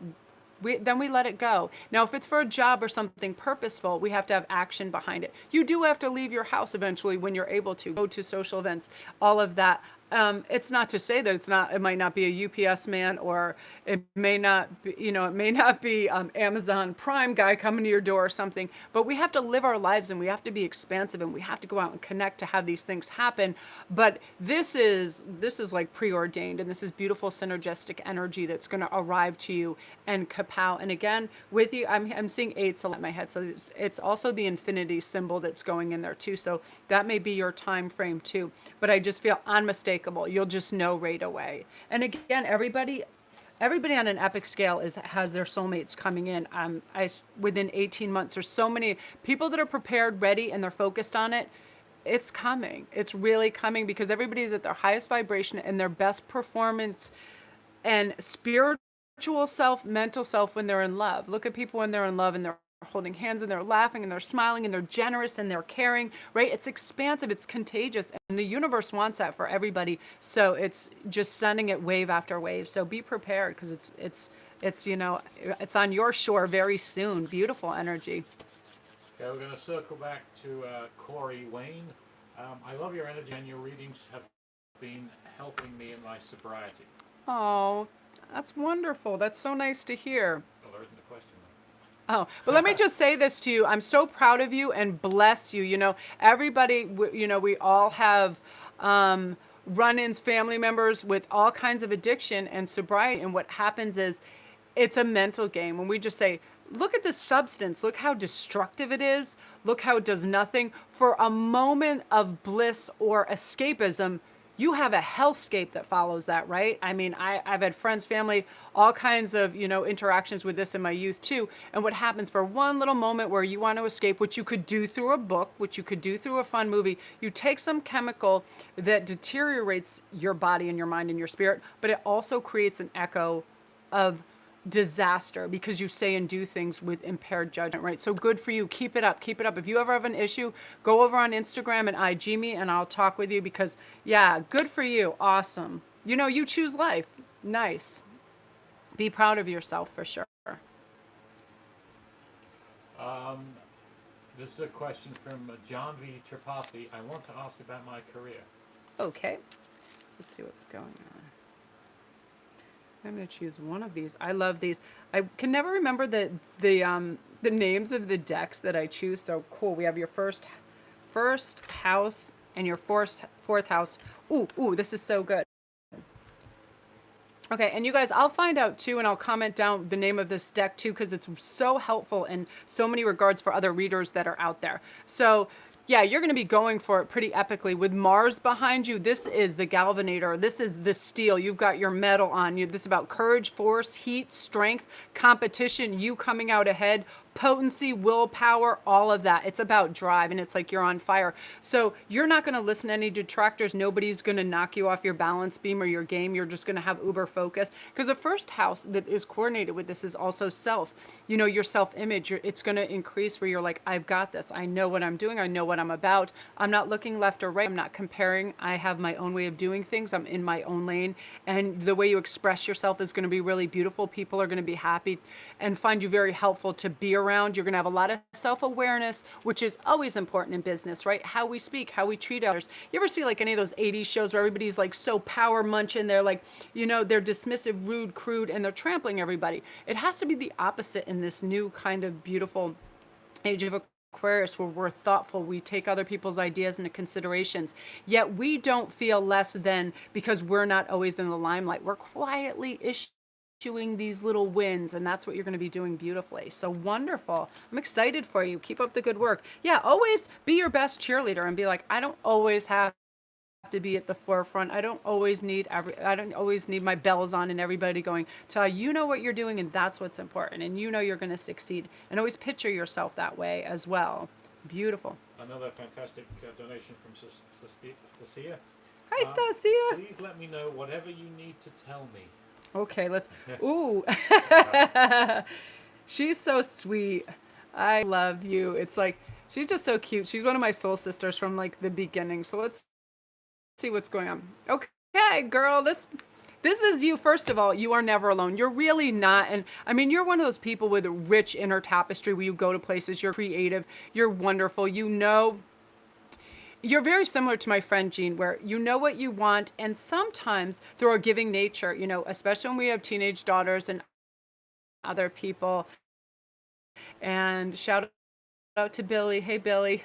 then we let it go. Now, if it's for a job or something purposeful, we have to have action behind it. You do have to leave your house eventually when you're able to go to social events, all of that. It's not to say that it might not be a UPS man, or it may not be, it may not be Amazon Prime guy coming to your door or something, but we have to live our lives, and we have to be expansive, and we have to go out and connect to have these things happen. But this is like preordained, and this is beautiful synergistic energy that's going to arrive to you and kapow. And again, with you, I'm seeing 8s a lot in my head. So it's also the infinity symbol that's going in there too. So that may be your time frame too, but I just feel unmistakable. You'll just know right away. And again, everybody on an epic scale has their soulmates coming in. Within 18 months, there's so many people that are prepared, ready, and they're focused on it. It's coming. It's really coming, because everybody's at their highest vibration and their best performance and spiritual self, mental self when they're in love. Look at people when they're in love and they're holding hands and they're laughing and they're smiling and they're generous and they're caring, right? It's expansive, it's contagious, and the universe wants that for everybody. So it's just sending it wave after wave. So be prepared, because it's it's on your shore very soon. Beautiful energy. Okay, we're going to circle back to Corey Wayne. I love your energy, and your readings have been helping me in my sobriety. Oh, that's wonderful. That's so nice to hear. Oh, there isn't a question. Oh, but let me just say this to you. I'm so proud of you and bless you. Everybody, we all have run-ins, family members with all kinds of addiction and sobriety. And what happens is it's a mental game. When we just say, look at this substance, look how destructive it is, look how it does nothing. For a moment of bliss or escapism, you have a hellscape that follows that, right? I mean, I've had friends, family, all kinds of, interactions with this in my youth too. And what happens for one little moment where you want to escape, which you could do through a book, which you could do through a fun movie, you take some chemical that deteriorates your body and your mind and your spirit, but it also creates an echo of disaster because you say and do things with impaired judgment, right? So good for you. Keep it up. Keep it up. If you ever have an issue, go over on Instagram and IG me and I'll talk with you, because yeah, good for you. Awesome. You choose life. Nice. Be proud of yourself for sure. This is a question from John V. Tripathi. I want to ask about my career. Okay. Let's see what's going on. I'm going to choose one of these. I love these. I can never remember the names of the decks that I choose. So cool. We have your first house and your fourth house. Ooh, this is so good. Okay, and you guys, I'll find out too, and I'll comment down the name of this deck too, because it's so helpful in so many regards for other readers that are out there. So yeah, you're going to be going for it pretty epically. With Mars behind you, this is the Galvanator. This is the steel. You've got your metal on you. This is about courage, force, heat, strength, competition, you coming out ahead, potency, willpower, all of that. It's about drive, and it's like you're on fire. So you're not going to listen to any detractors. Nobody's going to knock you off your balance beam or your game. You're just going to have uber focus, because the first house that is coordinated with this is also self. Your self-image. It's going to increase where you're like, I've got this. I know what I'm doing. I know what I'm about. I'm not looking left or right. I'm not comparing. I have my own way of doing things. I'm in my own lane. And the way you express yourself is going to be really beautiful. People are going to be happy and find you very helpful to be around. You're going to have a lot of self-awareness, which is always important in business, right? How we speak, how we treat others. You ever see like any of those 80s shows where everybody's like so power munching? They're like, they're dismissive, rude, crude, and they're trampling everybody. It has to be the opposite in this new kind of beautiful age of Aquarius, where we're thoughtful, we take other people's ideas into considerations, yet we don't feel less than because we're not always in the limelight. We're quietly issuing these little wins, and that's what you're going to be doing beautifully. So wonderful. I'm excited for you. Keep up the good work. Yeah, always be your best cheerleader and be like, I don't always have to be at the forefront. I don't always need my bells on and everybody going, Ty, you know what you're doing, and that's what's important, and you're going to succeed. And always picture yourself that way as well. Beautiful. Another fantastic donation from Stacia. Hi, Stacia. Please let me know whatever you need to tell me. Okay, let's. Ooh. She's so sweet. I love you. It's like, she's just so cute. She's one of my soul sisters from like the beginning. So let's see what's going on. Okay, girl, this is you. First of all, you are never alone. You're really not. And I mean, you're one of those people with a rich inner tapestry where you go to places, you're creative, you're wonderful. You're very similar to my friend Jean, where you know what you want, and sometimes through our giving nature, especially when we have teenage daughters and other people. And shout out to Billy. Hey, Billy.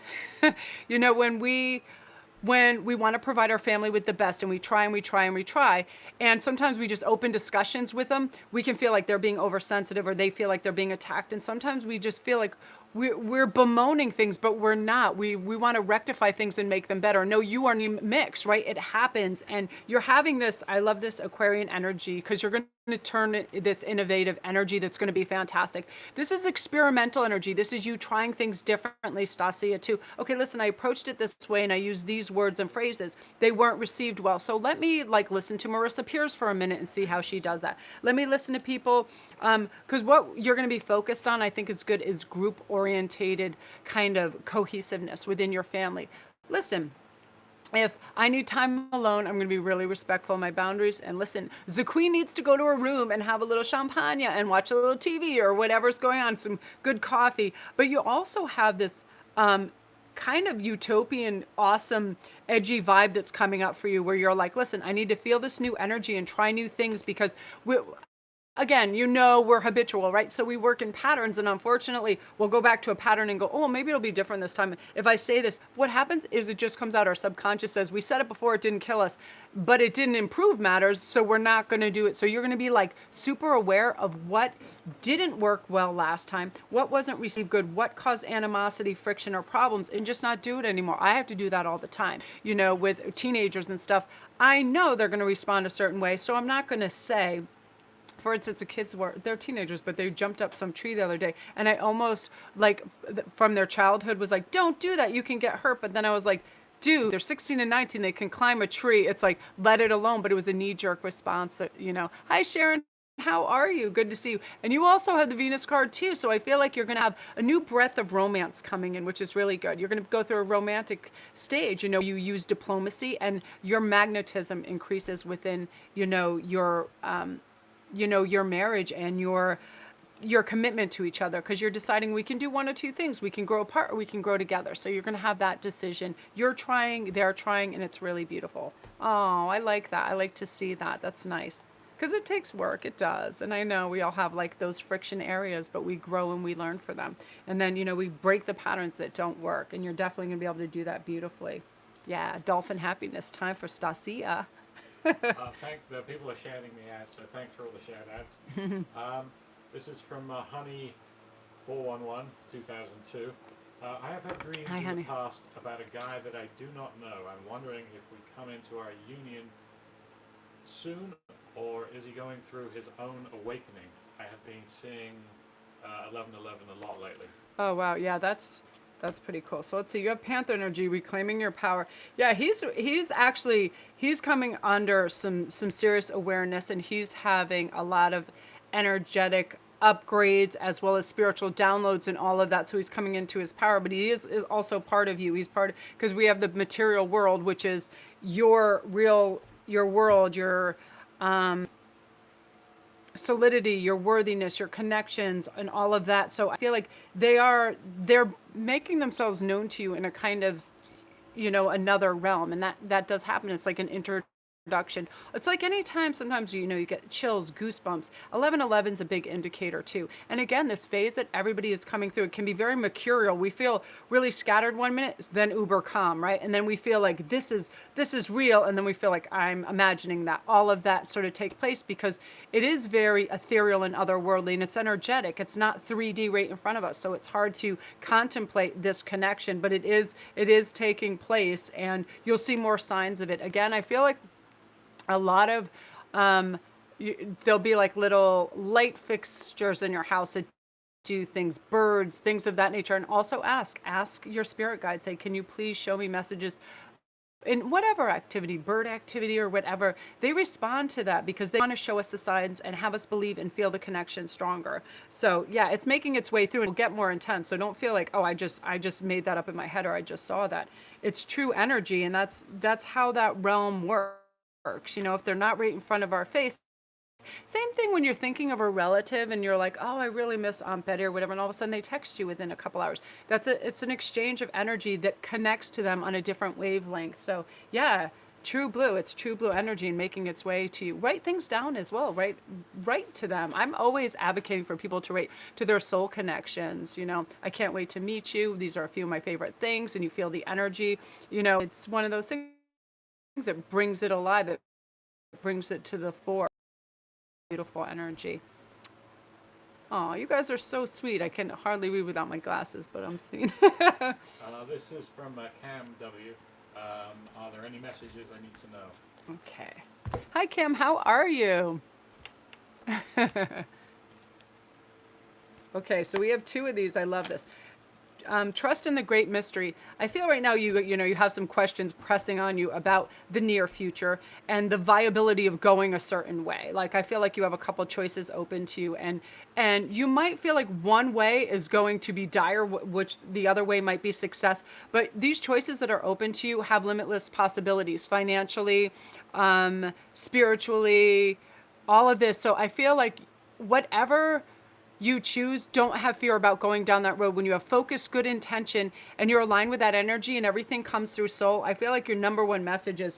When we want to provide our family with the best, and we try and we try and we try, and sometimes we just open discussions with them, we can feel like they're being oversensitive or they feel like they're being attacked. And sometimes we just feel like we're bemoaning things, but we're not. We want to rectify things and make them better. No, you are mixed, right? It happens, and you're having this. I love this Aquarian energy because you're going to turn this innovative energy that's going to be fantastic. This is experimental energy. This is you trying things differently, Stasia, too. Okay, listen, I approached it this way and I used these words and phrases. They weren't received well. So let me like listen to Marissa Pierce for a minute and see how she does that. Let me listen to people, because what you're going to be focused on, I think is good, is group orientated kind of cohesiveness within your family. Listen, if I need time alone, I'm going to be really respectful of my boundaries. And listen, the queen needs to go to her room and have a little champagne and watch a little TV or whatever's going on, some good coffee. But you also have this kind of utopian, awesome, edgy vibe that's coming up for you where you're like, listen, I need to feel this new energy and try new things because again, we're habitual, right? So we work in patterns, and unfortunately, we'll go back to a pattern and go, oh, maybe it'll be different this time. If I say this, what happens is it just comes out. Our subconscious says, we said it before, it didn't kill us, but it didn't improve matters, so we're not going to do it. So you're going to be like super aware of what didn't work well last time, what wasn't received good, what caused animosity, friction, or problems, and just not do it anymore. I have to do that all the time. With teenagers and stuff, I know they're going to respond a certain way, so I'm not going to say, for instance, they're teenagers, but they jumped up some tree the other day, and I almost like from their childhood was like, don't do that, you can get hurt. But then I was like, dude, they're 16 and 19, they can climb a tree. It's like, let it alone. But it was a knee-jerk response. Hi Sharon, how are you? Good to see you. And you also have the Venus card too, so I feel like you're going to have a new breath of romance coming in, which is really good. You're going to go through a romantic stage. You use diplomacy, and your magnetism increases within your marriage and your commitment to each other, because you're deciding we can do one or two things. We can grow apart or we can grow together. So you're going to have that decision. You're trying, they're trying, and it's really beautiful. Oh, I like that. I like to see that. That's nice. Because it takes work. It does. And I know we all have like those friction areas, but we grow and we learn for them. And then, we break the patterns that don't work. And you're definitely going to be able to do that beautifully. Yeah, dolphin happiness. Time for Stasia. The people are shouting the ads, so thanks for all the shout outs. This is from Honey 411 2002. I have had dreams in the past about a guy that I do not know. I'm wondering if we come into our union soon, or is he going through his own awakening? I have been seeing 1111 a lot lately. Oh wow, yeah, that's pretty cool. So let's see. You have Panther energy, reclaiming your power. Yeah, he's coming under some serious awareness, and he's having a lot of energetic upgrades as well as spiritual downloads and all of that. So he's coming into his power, but he is also part of you. He's part, because we have the material world, which is your world, your solidity, your worthiness, your connections, and all of that. So I feel like they're making themselves known to you in a kind of another realm, and that does happen. It's like an introduction. It's like anytime sometimes you get chills, goosebumps. 1111 is a big indicator too. And again, this phase that everybody is coming through, it can be very mercurial. We feel really scattered one minute, then uber calm, right? And then we feel like this is real, and then we feel like I'm imagining that. All of that sort of takes place because it is very ethereal and otherworldly, and it's energetic. It's not 3D right in front of us, so it's hard to contemplate this connection, but it is taking place, and you'll see more signs of it. Again, I feel like a lot of there'll be like little light fixtures in your house that do things, birds, things of that nature. And also ask your spirit guide, say, can you please show me messages in whatever activity, bird activity or whatever. They respond to that because they want to show us the signs and have us believe and feel the connection stronger. So yeah, it's making its way through and it'll get more intense. So don't feel like, oh, I just made that up in my head, or I just saw that. It's true energy, and that's how that realm works. If they're not right in front of our face. Same thing when you're thinking of a relative and you're like, oh, I really miss Aunt Betty or whatever, and all of a sudden they text you within a couple hours. It's an exchange of energy that connects to them on a different wavelength. So yeah, true blue. It's true blue energy and making its way to you. Write things down as well. Write to them. I'm always advocating for people to write to their soul connections. I can't wait to meet you. These are a few of my favorite things, and you feel the energy. It's one of those things that brings it alive. It brings it to the fore. Beautiful energy. Oh, you guys are so sweet. I can hardly read without my glasses, but I'm seeing. This is from Cam W. Are there any messages I need to know? Okay. Hi, Kim. How are you? Okay, so we have two of these. I love this. Trust in the great mystery. I feel right now you have some questions pressing on you about the near future and the viability of going a certain way. Like I feel like you have a couple choices open to you, and you might feel like one way is going to be dire, which the other way might be success. But these choices that are open to you have limitless possibilities financially, spiritually, all of this. So I feel like whatever you choose, don't have fear about going down that road. When you have focus, good intention, and you're aligned with that energy and everything comes through soul, I feel like your number one message is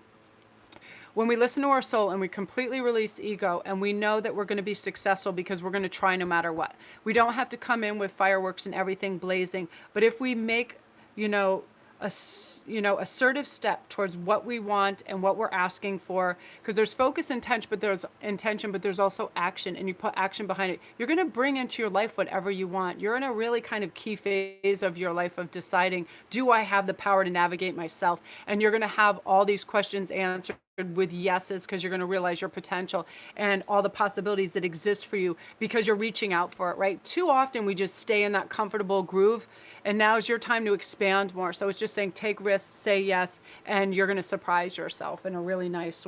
when we listen to our soul and we completely release ego and we know that we're going to be successful because we're going to try no matter what. We don't have to come in with fireworks and everything blazing, but if we make, you know, assertive step towards what we want and what we're asking for, because there's focus intention, but there's also action, and you put action behind it, you're going to bring into your life whatever you want. You're in a really kind of key phase of your life of deciding, do I have the power to navigate myself? And you're going to have all these questions answered with yeses, because you're going to realize your potential and all the possibilities that exist for you because you're reaching out for it, right? Too often we just stay in that comfortable groove, and now is your time to expand more. So it's just saying take risks, say yes, and you're going to surprise yourself in a really nice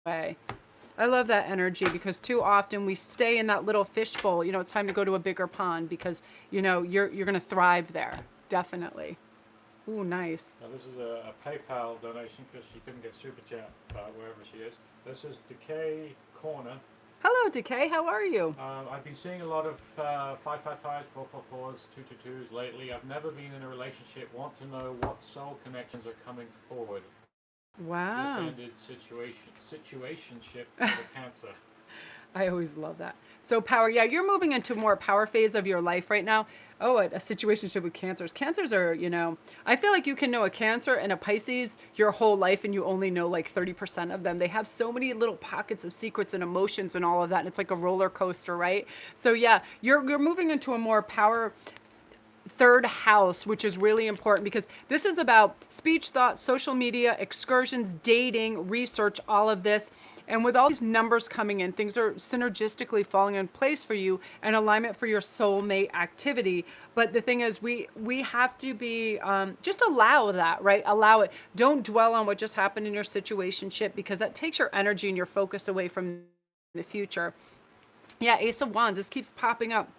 way. I love that energy because too often we stay in that little fishbowl. It's time to go to a bigger pond because you're going to thrive there. Definitely. Ooh, nice. Now this is a PayPal donation because she couldn't get Super Chat wherever she is. This is Decay Corner. Hello, Decay. How are you? I've been seeing a lot of 555s, 444s, 222s lately. I've never been in a relationship. Want to know what soul connections are coming forward. Wow. Just ended situationship with Cancer. I always love that. So power, yeah, you're moving into more power phase of your life right now. Oh, a situationship with cancers. Cancers are, I feel like you can know a Cancer and a Pisces your whole life and you only know like 30% of them. They have so many little pockets of secrets and emotions and all of that. And it's like a roller coaster, right? So yeah, you're moving into a more power third house, which is really important because this is about speech, thought, social media, excursions, dating, research, all of this. And with all these numbers coming in, things are synergistically falling in place for you and alignment for your soulmate activity. But the thing is, we have to be, just allow that, right? Allow it. Don't dwell on what just happened in your situationship because that takes your energy and your focus away from the future. Yeah, Ace of Wands, this keeps popping up.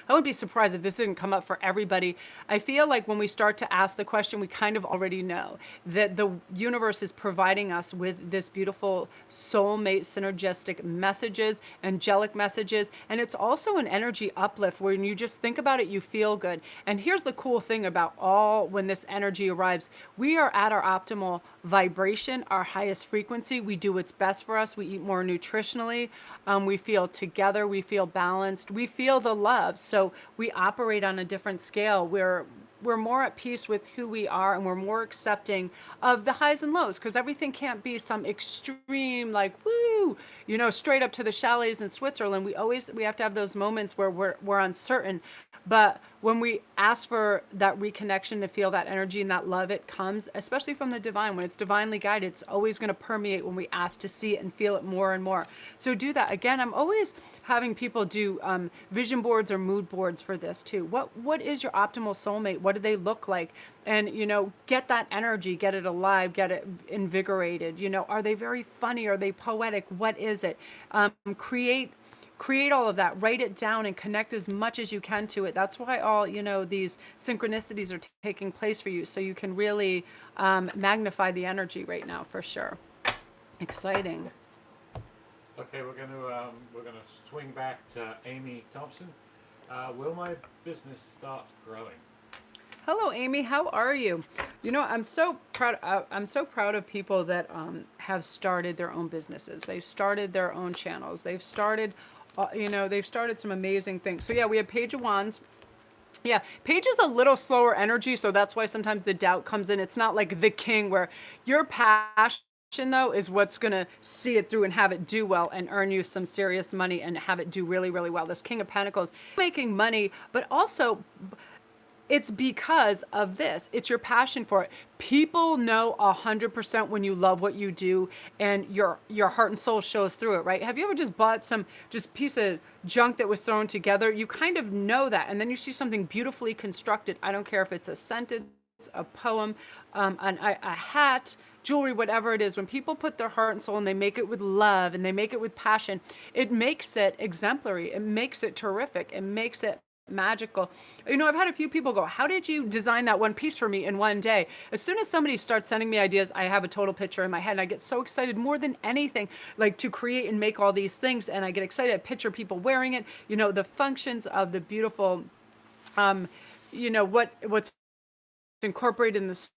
I wouldn't be surprised if this didn't come up for everybody. I feel like when we start to ask the question, we kind of already know that the universe is providing us with this beautiful soulmate synergistic messages, angelic messages, and it's also an energy uplift where when you just think about it, you feel good. And here's the cool thing about when this energy arrives, we are at our optimal vibration, our highest frequency. We do what's best for us. We eat more nutritionally. We feel together. We feel balanced. We feel the love. So we operate on a different scale. We're more at peace with who we are, and we're more accepting of the highs and lows because everything can't be some extreme like woo, straight up to the chalets in Switzerland. We have to have those moments where we're uncertain. But when we ask for that reconnection to feel that energy and that love, it comes, especially from the divine. When it's divinely guided, it's always going to permeate when we ask to see it and feel it more and more. So do that. Again, I'm always having people do vision boards or mood boards for this too. What is your optimal soulmate? What do they look like? And, get that energy, get it alive, get it invigorated. Are they very funny? Are they poetic? What is it? Create all of that, write it down and connect as much as you can to it. That's why all, these synchronicities are taking place for you. So you can really magnify the energy right now for sure. Exciting. Okay, we're gonna swing back to Amy Thompson. Will my business start growing? Hello, Amy. How are you? I'm so proud. I'm so proud of people that have started their own businesses. They've started their own channels. They've started some amazing things. So yeah, we have Page of Wands. Yeah, Page is a little slower energy, so that's why sometimes the doubt comes in. It's not like the King where you're passionate though is what's going to see it through and have it do well and earn you some serious money and have it do really, really well. This King of Pentacles, making money, but also it's because of this. It's your passion for it. People know 100% when you love what you do and your heart and soul shows through it, right? Have you ever just bought some just piece of junk that was thrown together? You kind of know that, and then you see something beautifully constructed. I don't care if it's a sentence, a poem, a hat, jewelry, whatever it is. When people put their heart and soul and they make it with love and they make it with passion, it makes it exemplary. It makes it terrific. It makes it magical. You know, I've had a few people go, how did you design that one piece for me in one day? As soon as somebody starts sending me ideas, I have a total picture in my head, and I get so excited more than anything, like to create and make all these things. And I get excited. I picture people wearing it, you know, the functions of the beautiful, you know, what's incorporated in the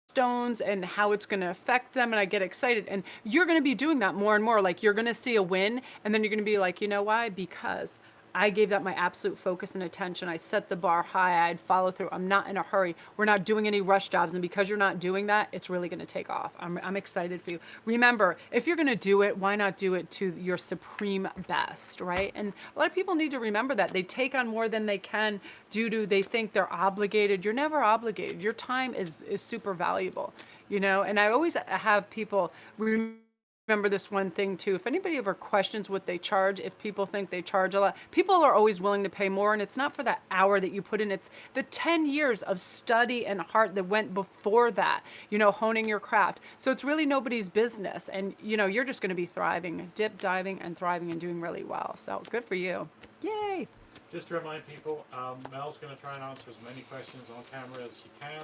stones and how it's going to affect them, and I get excited. And you're going to be doing that more and more. Like, you're going to see a win, and then you're going to be like, you know why? Because I gave that my absolute focus and attention. I set the bar high. I'd follow through. I'm not in a hurry. We're not doing any rush jobs. And because you're not doing that, it's really going to take off. I'm excited for you. Remember, if you're going to do it, why not do it to your supreme best, right? And a lot of people need to remember that. They take on more than they can due to they think they're obligated. You're never obligated. Your time is super valuable, you know? And I always have people remember this one thing too. If anybody ever questions what they charge, if people think they charge a lot, people are always willing to pay more. And it's not for that hour that you put in, it's the 10 years of study and heart that went before that, you know, honing your craft. So it's really nobody's business. And, you know, you're just going to be thriving, dip diving and thriving and doing really well. So good for you. Yay. Just to remind people, Mel's going to try and answer as many questions on camera as she can.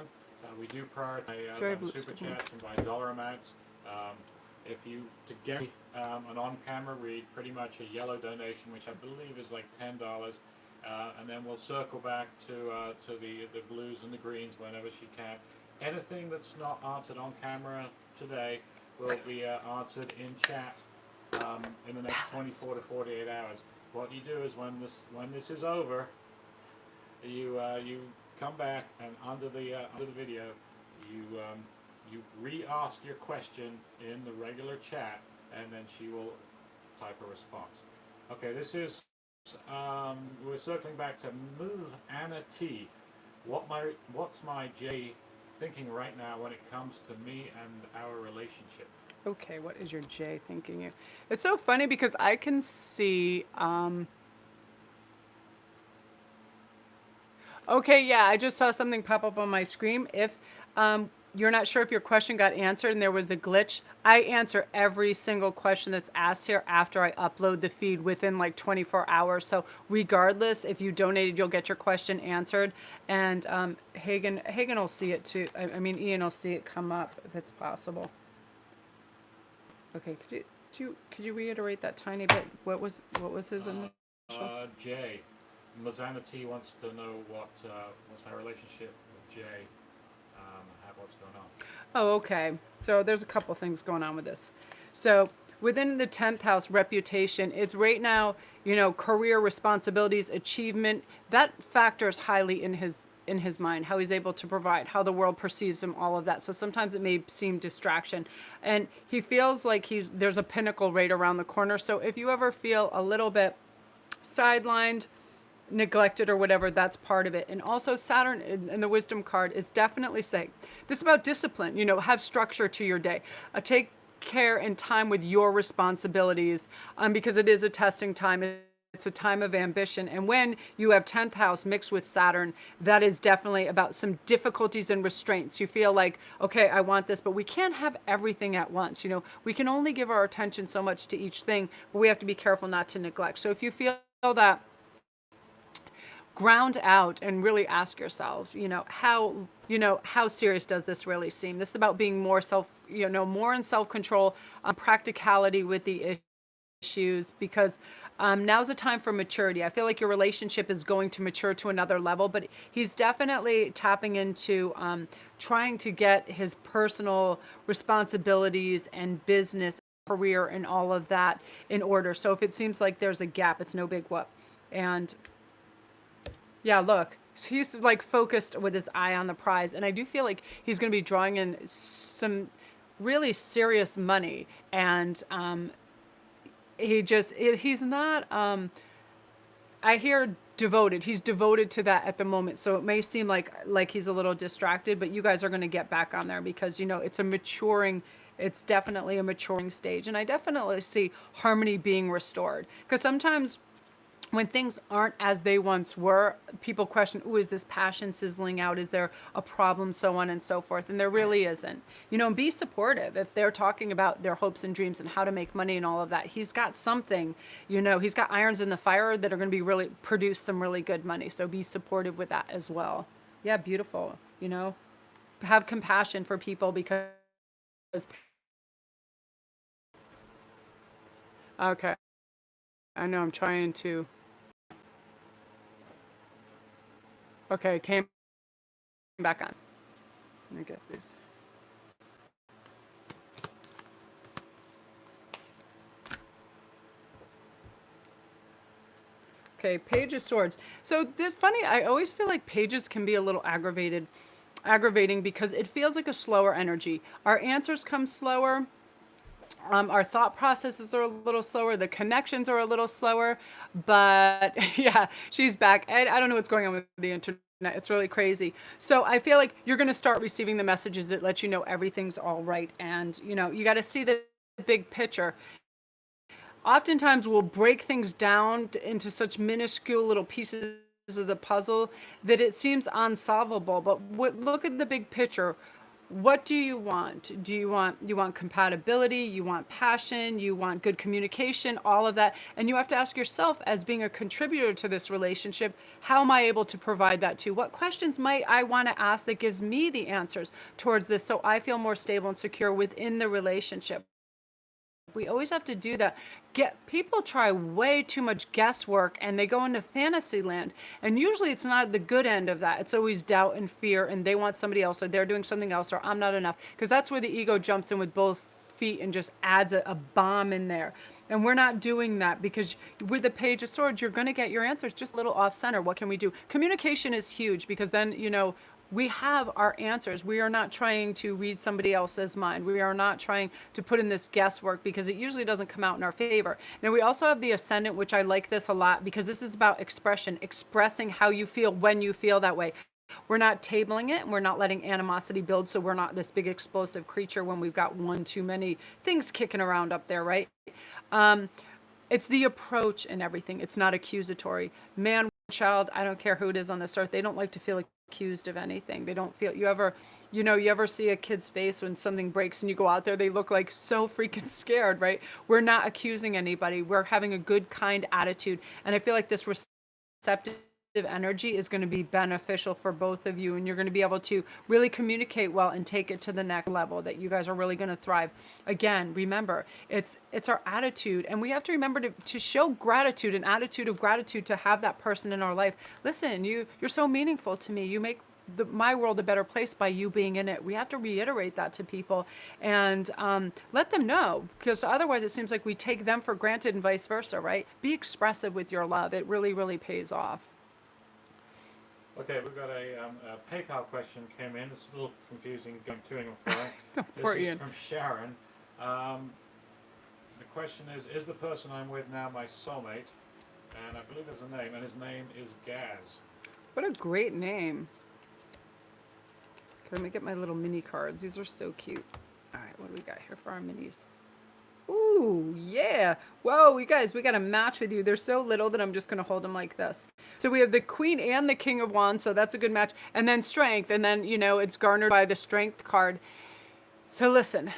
We do prioritize super chats and by dollar amounts. If you, to get an on-camera read, pretty much a yellow donation, which I believe is like $10, and then we'll circle back to the blues and the greens whenever she can. Anything that's not answered on camera today will be answered in chat in the next 24 to 48 hours. What you do is when this is over, you come back and under the video, you re-ask your question in the regular chat, and then she will type a response. Okay, this is, we're circling back to Ms. Anna T. What's my J thinking right now when it comes to me and our relationship? Okay, what is your J thinking you? It's so funny because I can see, okay, yeah, I just saw something pop up on my screen. If you're not sure if your question got answered and there was a glitch, I answer every single question that's asked here after I upload the feed within like 24 hours. So regardless, if you donated, you'll get your question answered. And Hagen will see it too. I mean, Ian will see it come up if it's possible. Okay, could you reiterate that tiny bit? What was his initial? Jay. Mazana T wants to know what's my relationship with Jay. What's going on? Oh, okay. So there's a couple things going on with this. So within the 10th house, reputation, it's right now, you know, career responsibilities, achievement, that factors highly in his mind, how he's able to provide, how the world perceives him, all of that. So sometimes it may seem distraction, and he feels like there's a pinnacle right around the corner. So if you ever feel a little bit sidelined, neglected or whatever, that's part of it. And also Saturn in the wisdom card is definitely saying this is about discipline, you know, have structure to your day, take care and time with your responsibilities, because it is a testing time. It's a time of ambition. And when you have 10th house mixed with Saturn, that is definitely about some difficulties and restraints. You feel like, okay, I want this, but we can't have everything at once. You know, we can only give our attention so much to each thing, but we have to be careful not to neglect. So if you feel that, ground out and really ask yourself, how serious does this really seem? This is about being more more in self-control, practicality with the issues, because now's the time for maturity. I feel like your relationship is going to mature to another level, but he's definitely tapping into trying to get his personal responsibilities and business, career, and all of that in order. So if it seems like there's a gap, it's no big whoop. And yeah, look, he's like focused with his eye on the prize. And I do feel like he's going to be drawing in some really serious money, and he's not, I hear devoted. He's devoted to that at the moment. So it may seem like he's a little distracted, but you guys are going to get back on there because it's definitely a maturing stage. And I definitely see harmony being restored. Because sometimes when things aren't as they once were, people question, "Ooh, is this passion sizzling out? Is there a problem?" So on and so forth. And there really isn't. And be supportive. If they're talking about their hopes and dreams and how to make money and all of that, he's got something, he's got irons in the fire that are going to be really produce some really good money. So be supportive with that as well. Yeah, beautiful. Have compassion for people because, okay, I know I'm trying to. Okay, came back on. Let me get these. Okay, Page of Swords. So this funny, I always feel like pages can be a little aggravating because it feels like a slower energy. Our answers come slower. Our thought processes are a little slower. The connections are a little slower. But yeah, she's back. I don't know what's going on with the internet. It's really crazy. So I feel like you're going to start receiving the messages that let you know everything's all right. And, you got to see the big picture. Oftentimes we'll break things down into such minuscule little pieces of the puzzle that it seems unsolvable. But look at the big picture. What do you want? You want compatibility, you want passion, you want good communication, all of that. And you have to ask yourself, as being a contributor to this relationship, how am I able to provide that to? What questions might I want to ask that gives me the answers towards this so I feel more stable and secure within the relationship? We always have to do that. People try way too much guesswork and they go into fantasy land. And usually it's not the good end of that. It's always doubt and fear, and they want somebody else, or they're doing something else, or I'm not enough. Because that's where the ego jumps in with both feet and just adds a bomb in there. And we're not doing that, because with the Page of Swords, you're going to get your answers just a little off center. What can we do? Communication is huge, because then, we have our answers. We are not trying to read somebody else's mind. We are not trying to put in this guesswork, because it usually doesn't come out in our favor. Now, we also have the Ascendant, which I like this a lot, because this is about expressing how you feel when you feel that way. We're not tabling it, and we're not letting animosity build, so we're not this big explosive creature when we've got one too many things kicking around up there, right? It's the approach and everything. It's not accusatory. Man, child, I don't care who it is on this earth, they don't like to feel accused of anything. They don't feel, you ever see a kid's face when something breaks and you go out there, they look like so freaking scared, right? We're not accusing anybody. We're having a good, kind attitude. And I feel like this receptive energy is going to be beneficial for both of you, and you're going to be able to really communicate well and take it to the next level, that you guys are really going to thrive. Again, remember, it's our attitude, and we have to remember to show gratitude, an attitude of gratitude, to have that person in our life. Listen, you're so meaningful to me. You make my world a better place by you being in it. We have to reiterate that to people and let them know, because otherwise it seems like we take them for granted and vice versa, right? Be expressive with your love. It really, really pays off. Okay, we've got a PayPal question came in. It's a little confusing going to and fro. This is from Sharon. The question is the person I'm with now my soulmate? And I believe there's a name, and his name is Gaz. What a great name. Okay, let me get my little mini cards. These are so cute. All right, what do we got here for our minis? Ooh, yeah. Whoa, you guys, we got a match with you. They're so little that I'm just going to hold them like this. So we have the Queen and the King of Wands, so that's a good match. And then Strength, and then, it's garnered by the Strength card. So listen,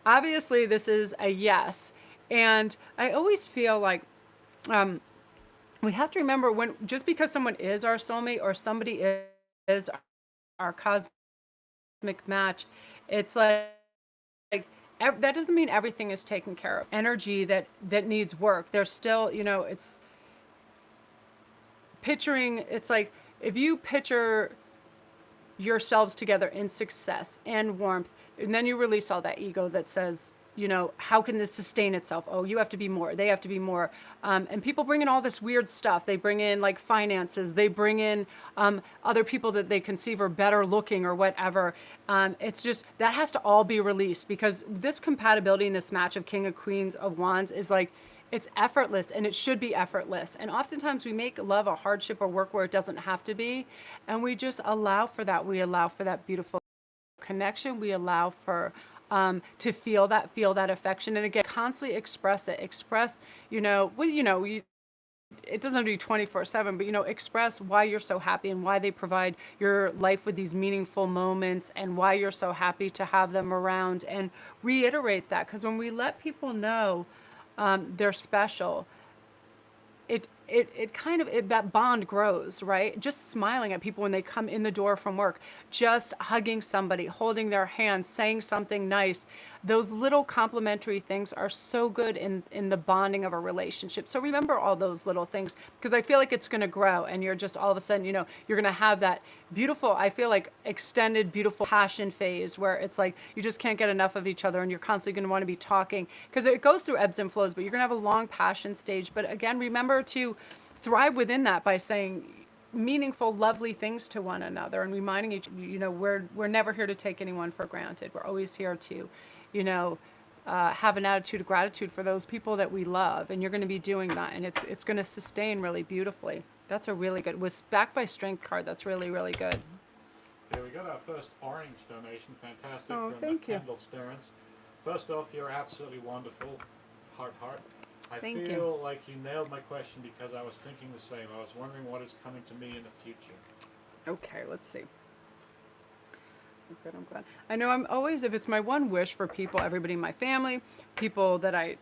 obviously this is a yes. And I always feel like we have to remember, just because someone is our soulmate or somebody is our cosmic match, it's like that doesn't mean everything is taken care of. Energy that needs work. There's still, it's picturing, it's like if you picture yourselves together in success and warmth, and then you release all that ego that says, how can this sustain itself? Oh, you have to be more. They have to be more. And people bring in all this weird stuff. They bring in like finances. They bring in other people that they conceive are better looking or whatever. It's just that has to all be released, because this compatibility in this match of King of Queens of Wands is like, it's effortless, and it should be effortless. And oftentimes we make love a hardship or work where it doesn't have to be. And we just allow for that. We allow for that beautiful connection. We allow for to feel that affection, and again, constantly express it. Express, it doesn't have to be 24/7, but express why you're so happy and why they provide your life with these meaningful moments and why you're so happy to have them around, and reiterate that, because when we let people know they're special, it kind of that bond grows, right? Just smiling at people when they come in the door from work, just hugging somebody, holding their hand, saying something nice. Those little complimentary things are so good in the bonding of a relationship. So remember all those little things, because I feel like it's going to grow, and you're just all of a sudden, you're going to have that beautiful, I feel like, extended, beautiful passion phase where it's like you just can't get enough of each other, and you're constantly going to want to be talking, because it goes through ebbs and flows, but you're going to have a long passion stage. But again, remember to thrive within that by saying meaningful, lovely things to one another, and reminding each, we're never here to take anyone for granted. We're always here to, have an attitude of gratitude for those people that we love, and you're going to be doing that, and it's going to sustain really beautifully. That's a really good, was backed by Strength card. That's really, really good. Yeah, we got our first orange donation. Fantastic. Oh, From thank you. Kendall Stearns. First off, you're absolutely wonderful. Heart, heart. I Thank feel you. like you nailed my question, because I was thinking the same. I was wondering what is coming to me in the future. Okay, let's see. Good, I'm glad. I know I'm always, if it's my one wish for people, everybody in my family, people that I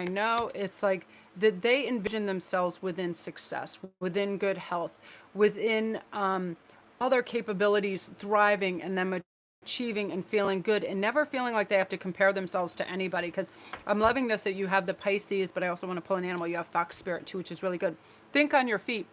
know, it's like that they envision themselves within success, within good health, within all their capabilities thriving, and them achieving and feeling good, and never feeling like they have to compare themselves to anybody. Because I'm loving this, that you have the Pisces, but I also want to pull an animal. You have Fox Spirit too, which is really good. Think on your feet.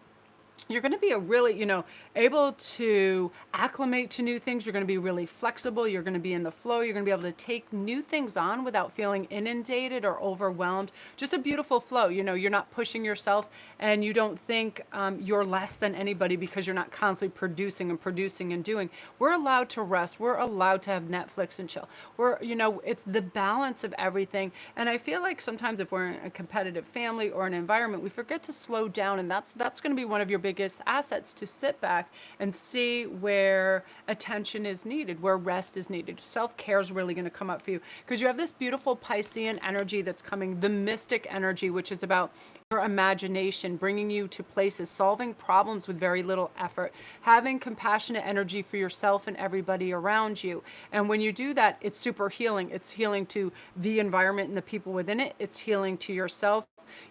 You're going to be a really, able to acclimate to new things. You're going to be really flexible. You're going to be in the flow. You're going to be able to take new things on without feeling inundated or overwhelmed. Just a beautiful flow. You're not pushing yourself, and you don't think you're less than anybody because you're not constantly producing and doing. We're allowed to rest. We're allowed to have Netflix and chill. It's the balance of everything. And I feel like sometimes if we're in a competitive family or an environment, we forget to slow down, and that's going to be one of your biggest assets, to sit back and see where attention is needed, where rest is needed. Self-care is really going to come up for you, because you have this beautiful Piscean energy that's coming, the mystic energy, which is about your imagination, bringing you to places, solving problems with very little effort, having compassionate energy for yourself and everybody around you. And when you do that, it's super healing. It's healing to the environment and the people within it. It's healing to yourself.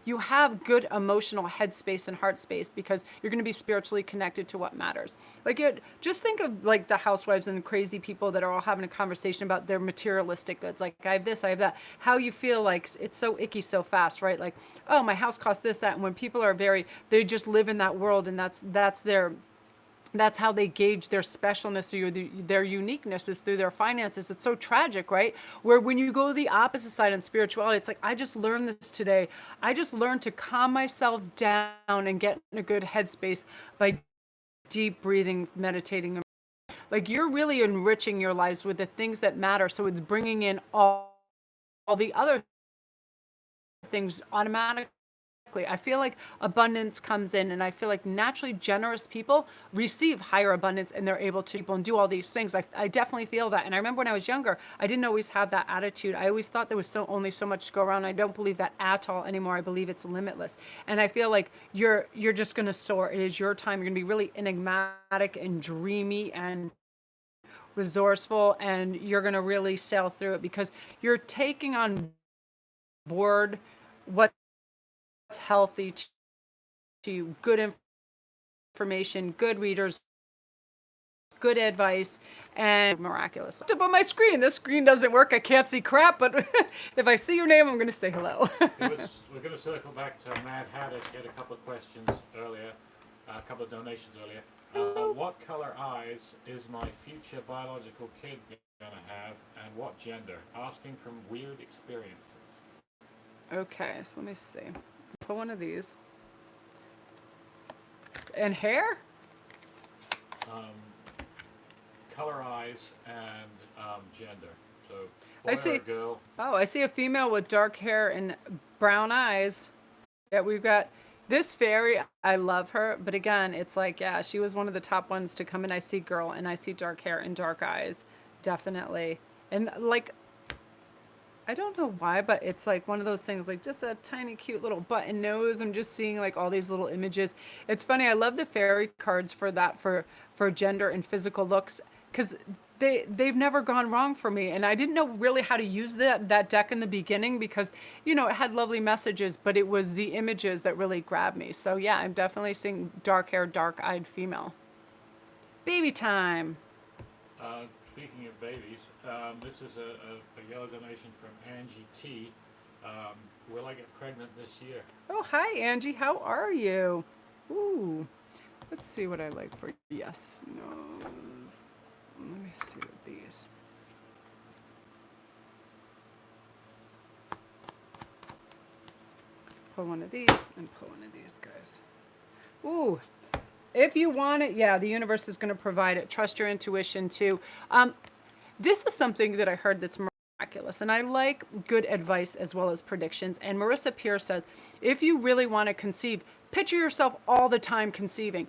You have good emotional headspace and heart space, because you're going to be spiritually connected to what matters. Like, just think of like the housewives and the crazy people that are all having a conversation about their materialistic goods. Like, I have this, I have that. How you feel like it's so icky so fast, right? Like, oh, my house costs this, that. And when people are they just live in that world, and that's how they gauge their specialness or their uniqueness, is through their finances. It's so tragic, right? Where when you go the opposite side in spirituality, it's like, I just learned this today. I just learned to calm myself down and get in a good headspace by deep breathing, meditating. Like, you're really enriching your lives with the things that matter. So it's bringing in all the other things automatically. I feel like abundance comes in, and I feel like naturally generous people receive higher abundance, and they're able to and do all these things. I definitely feel that. And I remember when I was younger, I didn't always have that attitude. I always thought there was only so much to go around. I don't believe that at all anymore. I believe it's limitless. And I feel like you're just going to soar. It is your time. You're going to be really enigmatic and dreamy and resourceful, and you're going to really sail through it, because you're taking on board what's healthy to you, good information, good readers, good advice, and miraculous. Up on my screen, this screen doesn't work. I can't see crap, but if I see your name, I'm going to say hello. We're going to circle back to Mad Hatter. She had a couple of questions earlier. a couple of donations earlier. What color eyes is my future biological kid gonna have, and what gender? Asking from weird experiences. Okay, so let me see. Put one of these. And hair? Um, color eyes and gender. So I boy see. or girl. Oh, I see a female with dark hair and brown eyes. Yeah, we've got this fairy. I love her, but again, it's like, yeah, she was one of the top ones to come in. I see girl and I see dark hair and dark eyes, definitely. And like, I don't know why, but it's like one of those things, like just a tiny, cute little button nose. I'm just seeing like all these little images. It's funny. I love the fairy cards for that, for gender and physical looks, because they've never gone wrong for me. And I didn't know really how to use that deck in the beginning because, you know, it had lovely messages, but it was the images that really grabbed me. So yeah, I'm definitely seeing dark hair, dark eyed female. Baby time. Speaking of babies, this is a yellow donation from Angie T. Will I get pregnant this year? Oh, hi, Angie. How are you? Ooh. Let's see what I like for yes, no's. Let me see what these. Pull one of these and pull one of these guys. Ooh. If you want it, yeah, the universe is going to provide it. Trust your intuition too. This is something that I heard that's miraculous, and I like good advice as well as predictions. And Marissa Peer says, if you really want to conceive, picture yourself all the time conceiving.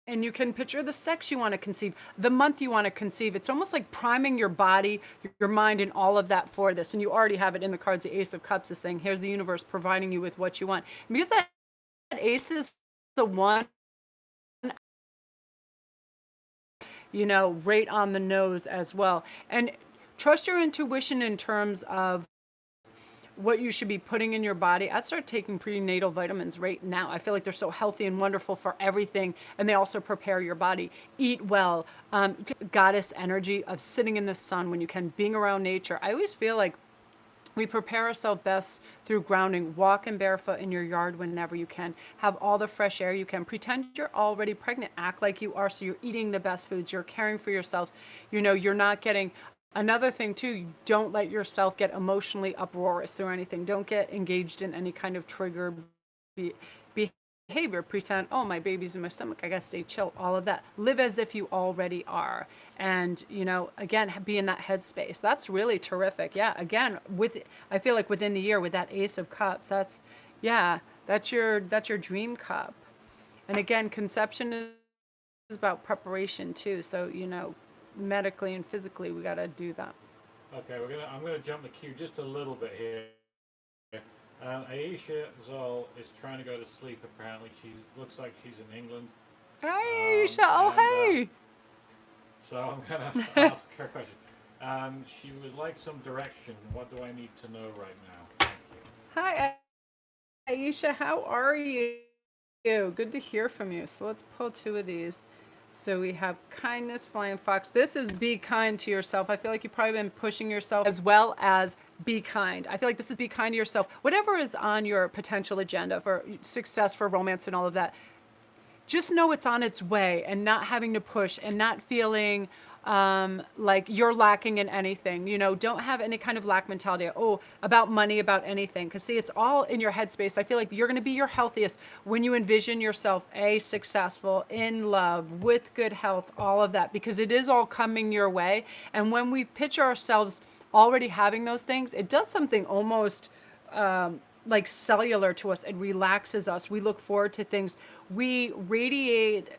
And you can picture the sex you want to conceive, the month you want to conceive. It's almost like priming your body, your mind, and all of that for this. And you already have it in the cards. The Ace of Cups is saying, here's the universe providing you with what you want. And because that ace is the one, you know, right on the nose as well. And trust your intuition in terms of what you should be putting in your body. I'd start taking prenatal vitamins right now. I feel like they're so healthy and wonderful for everything, and they also prepare your body. Eat well. Goddess energy of sitting in the sun when you can, being around nature. I always feel like we prepare ourselves best through grounding. Walking barefoot in your yard whenever you can. Have all the fresh air you can. Pretend you're already pregnant. Act like you are, so you're eating the best foods. You're caring for yourselves. You know, you're not getting... Another thing too, don't let yourself get emotionally uproarious through anything. Don't get engaged in any kind of trigger behavior. Pretend, oh, my baby's in my stomach, I gotta stay chill. All of that. Live as if you already are. And, you know, again, be in that headspace. That's really terrific. Yeah, again, I feel like within the year with that Ace of Cups, that's your dream cup. And again, conception is about preparation too. So, you know, medically and physically, we got to do that. Okay, I'm gonna jump the queue just a little bit here. Aisha Zoll is trying to go to sleep. Apparently, she looks like she's in England. Hey, Aisha! Oh, hey! So I'm gonna ask her a question. She would like some direction. What do I need to know right now? Thank you. Hi, Aisha. How are you? Good to hear from you. So let's pull two of these. So we have kindness, flying fox. This is be kind to yourself. I feel like you've probably been pushing yourself as well as be kind. I feel like this is be kind to yourself. Whatever is on your potential agenda for success, for romance and all of that, just know it's on its way, and not having to push and not feeling like you're lacking in anything. You know, don't have any kind of lack mentality. Oh, about money, about anything. Because see, it's all in your headspace. I feel like you're going to be your healthiest when you envision yourself successful, in love, with good health, all of that, because it is all coming your way. And when we picture ourselves already having those things, it does something almost like cellular to us. It relaxes us. We look forward to things. We radiate,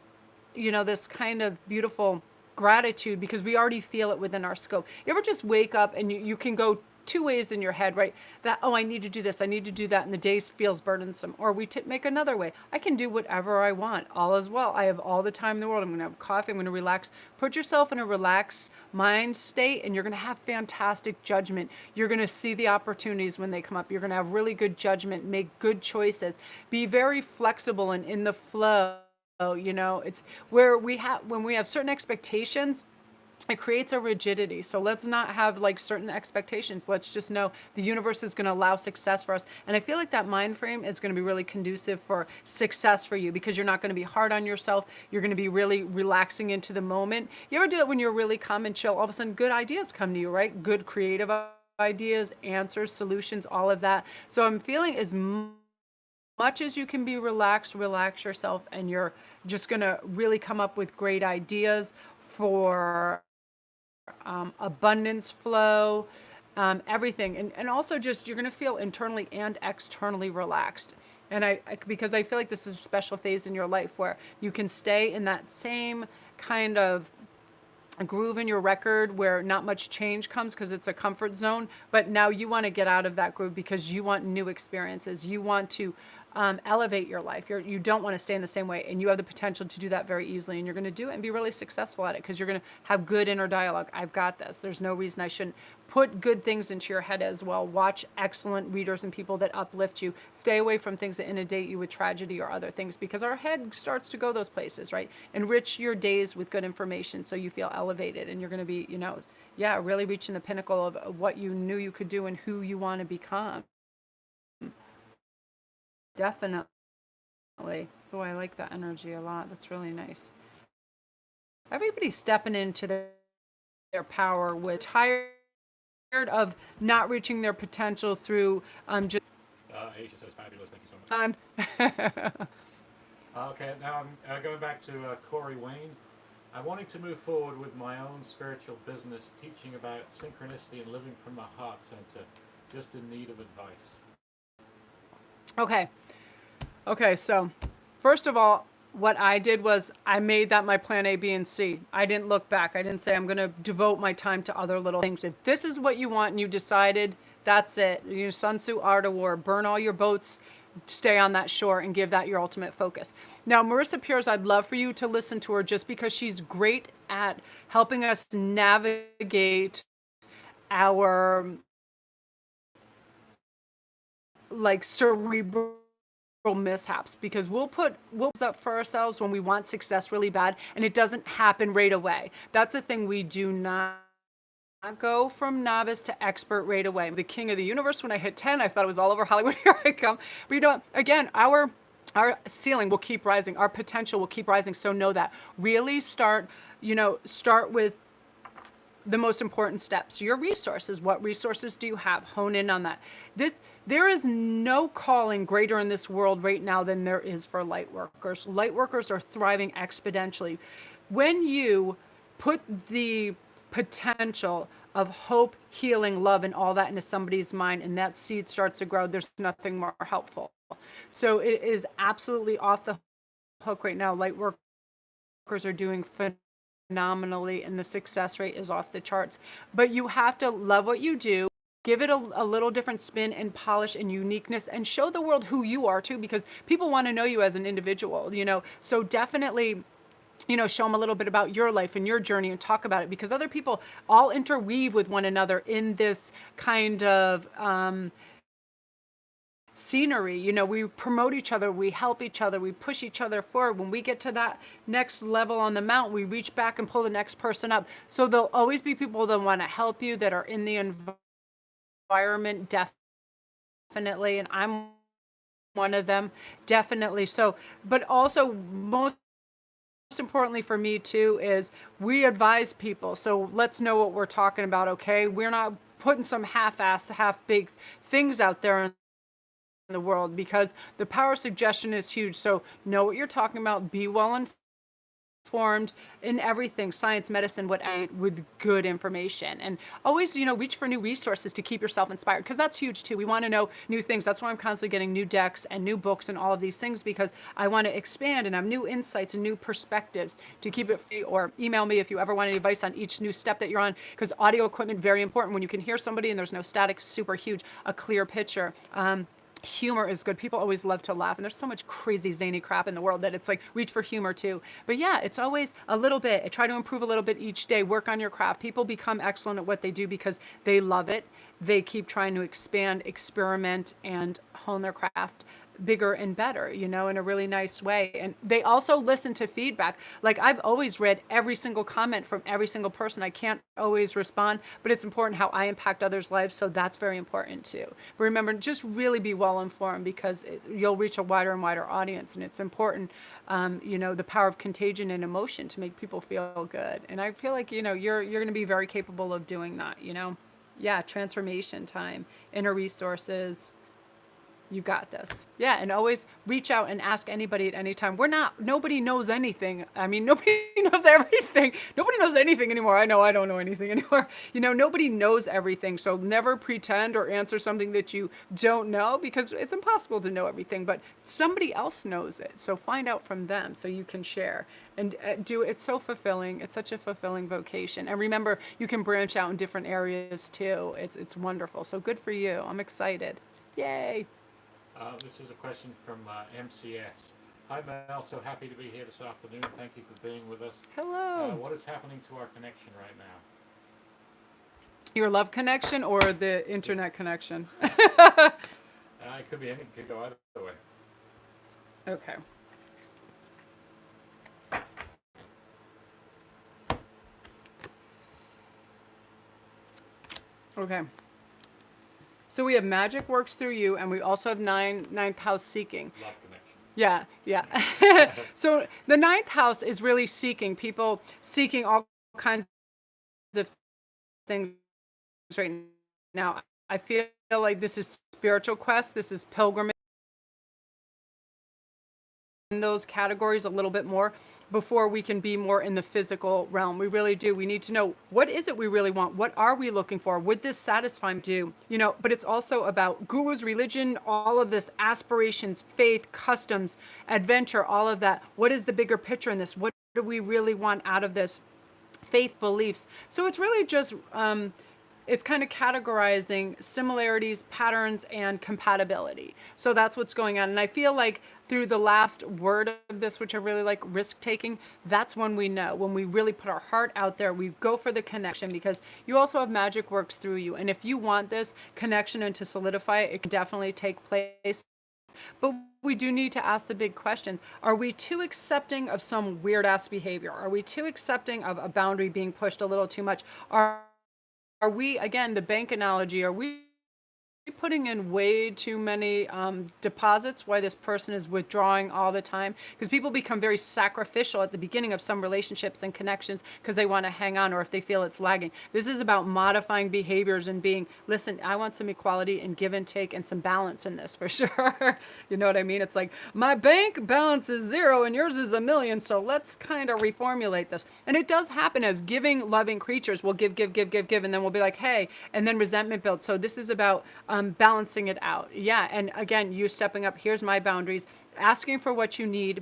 you know, this kind of beautiful gratitude because we already feel it within our scope. You ever just wake up and you can go two ways in your head, right? That, oh, I need to do this, I need to do that, and the day feels burdensome. Or we make another way. I can do whatever I want. All is well. I have all the time in the world. I'm going to have coffee. I'm going to relax. Put yourself in a relaxed mind state, and you're going to have fantastic judgment. You're going to see the opportunities when they come up. You're going to have really good judgment, make good choices, be very flexible and in the flow. You know, it's where when we have certain expectations, it creates a rigidity. So let's not have like certain expectations. Let's just know the universe is going to allow success for us. And I feel like that mind frame is going to be really conducive for success for you, because you're not going to be hard on yourself. You're going to be really relaxing into the moment. You ever do it when you're really calm and chill? All of a sudden, good ideas come to you, right? Good creative ideas, answers, solutions, all of that. So I'm feeling as much as you can be relaxed, relax yourself, and you're just going to really come up with great ideas for abundance flow, everything. And also just, you're going to feel internally and externally relaxed. And because I feel like this is a special phase in your life where you can stay in that same kind of groove in your record where not much change comes because it's a comfort zone, but now you want to get out of that groove because you want new experiences. You want to elevate your life. You don't want to stay in the same way, and you have the potential to do that very easily, and you're going to do it and be really successful at it because you're going to have good inner dialogue. I've got this. There's no reason I shouldn't. Put good things into your head as well. Watch excellent readers and people that uplift you. Stay away from things that inundate you with tragedy or other things, because our head starts to go those places, right? Enrich your days with good information so you feel elevated, and you're going to be, really reaching the pinnacle of what you knew you could do and who you want to become. Definitely. Oh, I like that energy a lot. That's really nice. Everybody's stepping into their power with tired of not reaching their potential through just Aisha says fabulous. Thank you so much. on. Okay, now I'm going back to Corey Wayne. I'm wanting to move forward with my own spiritual business, teaching about synchronicity and living from my heart center. Just in need of advice. Okay, so first of all, what I did was I made that my plan A, B, and C. I didn't look back. I didn't say I'm going to devote my time to other little things. If this is what you want and you decided, that's it. Sun Tzu, Art of War, burn all your boats, stay on that shore, and give that your ultimate focus. Now, Marissa Peers, I'd love for you to listen to her just because she's great at helping us navigate our cerebral mishaps, because we'll put up for ourselves when we want success really bad, and it doesn't happen right away. That's the thing. We do not go from novice to expert right away. The king of the universe, when I hit 10, I thought it was all over Hollywood. Here I come. But again, our ceiling will keep rising. Our potential will keep rising. So know that. Really start with the most important steps. Your resources. What resources do you have? Hone in on that. There is no calling greater in this world right now than there is for light workers. Light workers are thriving exponentially. When you put the potential of hope, healing, love, and all that into somebody's mind, and that seed starts to grow, there's nothing more helpful. So it is absolutely off the hook right now. Light workers are doing phenomenally, and the success rate is off the charts. But you have to love what you do. Give it a little different spin and polish and uniqueness, and show the world who you are too, because people want to know you as an individual, So definitely, show them a little bit about your life and your journey and talk about it, because other people all interweave with one another in this kind of scenery. We promote each other, we help each other, we push each other forward. When we get to that next level on the mountain, we reach back and pull the next person up. So there'll always be people that want to help you, that are in the environment, definitely, and I'm one of them, definitely. So, but also most importantly for me too is we advise people. So let's know what we're talking about, okay? We're not putting some half-ass, half-big things out there in the world, because the power of suggestion is huge. So know what you're talking about, be well informed in everything, science, medicine, with good information, and always reach for new resources to keep yourself inspired, because that's huge too. We want to know new things. That's why I'm constantly getting new decks and new books and all of these things, because I want to expand and have new insights and new perspectives to keep it free. Or email me if you ever want any advice on each new step that you're on, because audio equipment, very important. When you can hear somebody and there's no static, super huge. A clear picture. Humor is good. People always love to laugh, and there's so much crazy zany crap in the world that it's like, reach for humor too. But yeah, it's always a little bit. I try to improve a little bit each day. Work on your craft. People become excellent at what they do because they love it. They keep trying to expand, experiment, and hone their craft bigger and better, you know, in a really nice way. And they also listen to feedback. Like, I've always read every single comment from every single person. I can't always respond, but it's important how I impact others' lives. So that's very important too. But remember, just really be well informed, because you'll reach a wider and wider audience. And it's important, you know, the power of contagion and emotion to make people feel good. And I feel like, you know, you're going to be very capable of doing that, you know? Yeah, transformation time, inner resources. You got this. Yeah, and always reach out and ask anybody at any time. Nobody knows anything. I mean, nobody knows everything. Nobody knows anything anymore. I know I don't know anything anymore. You know, nobody knows everything. So never pretend or answer something that you don't know, because it's impossible to know everything, but somebody else knows it. So find out from them so you can share and it's so fulfilling. It's such a fulfilling vocation. And remember, you can branch out in different areas too. It's wonderful. So good for you. I'm excited. Yay. This is a question from MCS. Hi Mel, so happy to be here this afternoon. Thank you for being with us. Hello. What is happening to our connection right now? Your love connection or the internet connection? It could be anything. Could go either way. Okay. Okay. So we have magic works through you, and we also have ninth house seeking. Love connection. Yeah, yeah. So the ninth house is really seeking, people seeking all kinds of things right now. I feel like this is spiritual quest. This is pilgrimage. In those categories a little bit more before we can be more in the physical realm. We really do. We need to know, what is it we really want? What are we looking for? Would this satisfy me? Do you know? But it's also about gurus, religion, all of this, aspirations, faith, customs, adventure, all of that. What is the bigger picture in this? What do we really want out of this? Faith, beliefs. So it's really just it's kind of categorizing similarities, patterns, and compatibility. So that's what's going on. And I feel like through the last word of this, which I really like, risk taking, that's when we know, when we really put our heart out there, we go for the connection, because you also have magic works through you. And if you want this connection and to solidify it, it can definitely take place. But we do need to ask the big questions. Are we too accepting of some weird ass behavior? Are we too accepting of a boundary being pushed a little too much? Are we, again, the bank analogy, are we putting in way too many deposits, why this person is withdrawing all the time? Because people become very sacrificial at the beginning of some relationships and connections because they want to hang on, or if they feel it's lagging. This is about modifying behaviors and being, listen, I want some equality and give and take and some balance in this for sure. You know what I mean? It's like, my bank balance is 0 and yours is 1,000,000, so let's kind of reformulate this. And it does happen as giving, loving creatures. We'll give, and then we'll be like, hey, and then resentment builds. So this is about balancing it out. Yeah. And again, you stepping up, here's my boundaries, asking for what you need,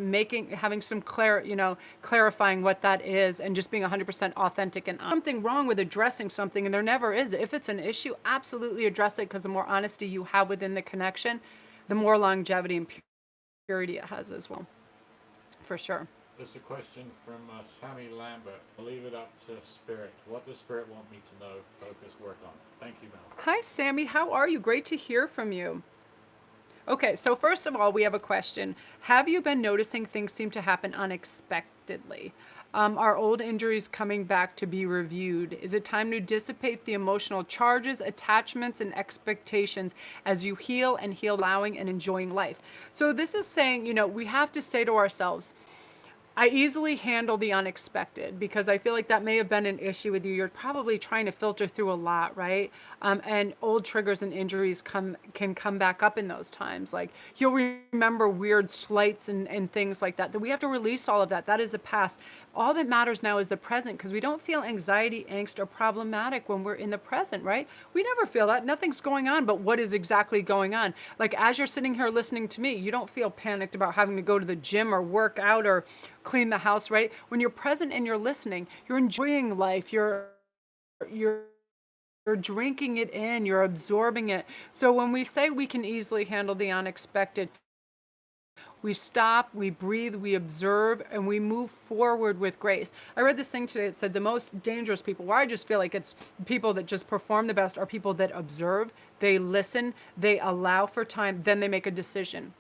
having some clarifying what that is, and just being 100% authentic. And something wrong with addressing something, and there never is. If it's an issue, absolutely address it, because the more honesty you have within the connection, the more longevity and purity it has as well. For sure. There's a question from Sammy Lambert. I'll leave it up to Spirit. What does Spirit want me to know, focus, work on? Thank you, Mel. Hi, Sammy. How are you? Great to hear from you. Okay, so first of all, we have a question. Have you been noticing things seem to happen unexpectedly? Are old injuries coming back to be reviewed? Is it time to dissipate the emotional charges, attachments, and expectations as you heal, allowing and enjoying life? So this is saying, we have to say to ourselves, I easily handle the unexpected, because I feel like that may have been an issue with you. You're probably trying to filter through a lot, right? And old triggers and injuries can come back up in those times. Like, you'll remember weird slights and things like that we have to release all of that. That is the past. All that matters now is the present, because we don't feel anxiety, angst, or problematic when we're in the present, right? We never feel that. Nothing's going on, but what is exactly going on? Like, as you're sitting here listening to me, you don't feel panicked about having to go to the gym or work out or clean the house, right? When you're present and you're listening, you're enjoying life. You're drinking it in, you're absorbing it. So when we say we can easily handle the unexpected, We stop, we breathe, we observe, and we move forward with grace. I read this thing today that said the most dangerous people, where I just feel like it's people that just perform the best, are people that observe, they listen, they allow for time, then they make a decision.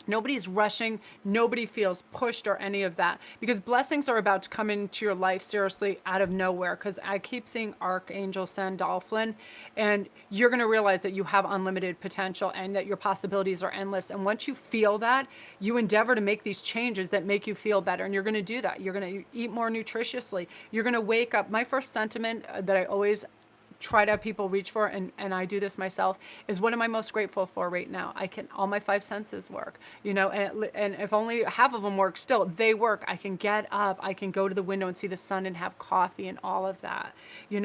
Nobody's rushing. Nobody feels pushed or any of that, because blessings are about to come into your life seriously out of nowhere. Because I keep seeing Archangel Sandalphon, and you're going to realize that you have unlimited potential and that your possibilities are endless. And once you feel that, you endeavor to make these changes that make you feel better. And you're going to do that. You're going to eat more nutritiously. You're going to wake up. My first sentiment that I always try to have people reach for, and I do this myself, is what am I most grateful for right now? I can, all my five senses work, you know, and if only half of them work, still they work. I can get up, I can go to the window and see the sun and have coffee and all of that, you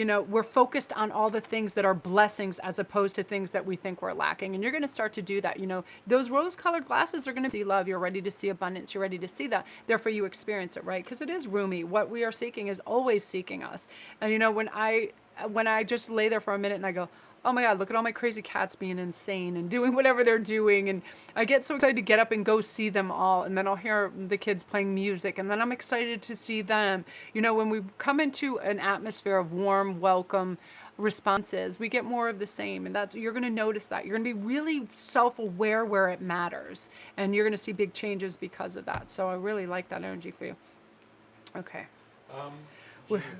know, we're focused on all the things that are blessings as opposed to things that we think we're lacking. And you're going to start to do that. You know, those rose-colored glasses are going to see love. You're ready to see abundance. You're ready to see that. Therefore, you experience it, right? Because it is roomy. What we are seeking is always seeking us. And, you know, when I just lay there for a minute and I go, oh my God, look at all my crazy cats being insane and doing whatever they're doing. And I get so excited to get up and go see them all. And then I'll hear the kids playing music. And then I'm excited to see them. You know, when we come into an atmosphere of warm, welcome responses, we get more of the same. And that's, you're going to notice that. You're going to be really self-aware where it matters. And you're going to see big changes because of that. So I really like that energy for you. Okay.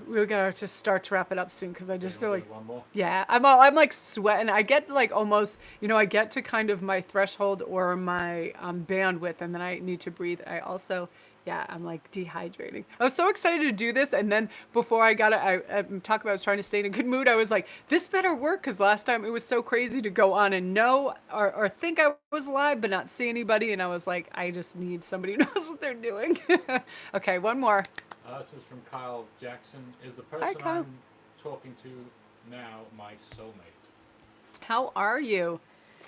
We're gonna just start to wrap it up soon, because I just feel like, one more. yeah, I'm like sweating. I get like almost, you know, I get to kind of my threshold or my bandwidth, and then I need to breathe. I also, yeah, I'm like dehydrating. I was so excited to do this, and then before I got it, I talk about I was trying to stay in a good mood. I was like, this better work, because last time it was so crazy to go on and know or think I was live but not see anybody, and I was like, I just need somebody who knows what they're doing. Okay, one more. This is from Kyle Jackson. Is the Hi, person Kyle. I'm talking to now my soulmate? How are you?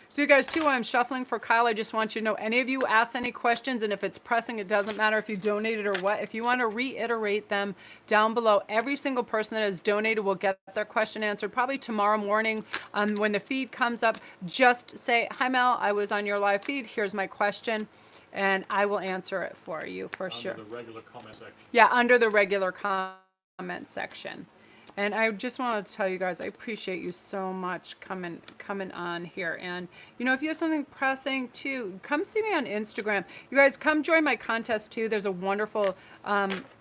So you guys, too, while I'm shuffling for Kyle, I just want you to know, any of you ask any questions, and if it's pressing, it doesn't matter if you donated or what. If you want to reiterate them down below, every single person that has donated will get their question answered probably tomorrow morning when the feed comes up. Just say, hi, Mel, I was on your live feed. Here's my question. And I will answer it for you for sure. Under the regular comment section. Yeah, under the regular comment section. And I just want to tell you guys, I appreciate you so much coming on here. And, you know, if you have something pressing too, come see me on Instagram. You guys, come join my contest too. There's a wonderful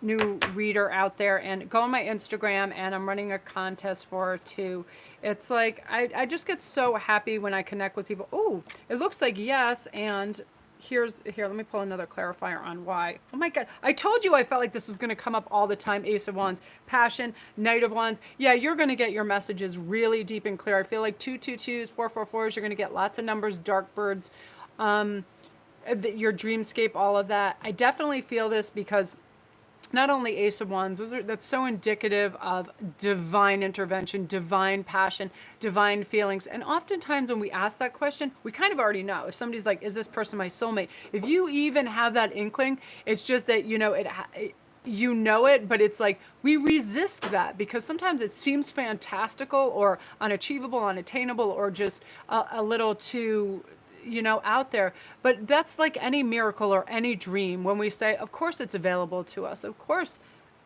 new reader out there. And go on my Instagram, and I'm running a contest for her too. It's like, I just get so happy when I connect with people. Oh, it looks like yes, and... Here, let me pull another clarifier on why. Oh my God, I told you I felt like this was going to come up all the time. Ace of Wands, Passion, Knight of Wands. Yeah, you're going to get your messages really deep and clear. I feel like 222s, 444s, you're going to get lots of numbers, dark birds, your dreamscape, all of that. I definitely feel this because not only Ace of Wands, that's so indicative of divine intervention, divine passion, divine feelings. And oftentimes when we ask that question, we kind of already know. If somebody's like, is this person my soulmate? If you even have that inkling, it's just that, you know, you know it, but it's like we resist that because sometimes it seems fantastical or unachievable, unattainable, or just a little too, you know, out there. But that's like any miracle or any dream. When we say, of course it's available to us, of course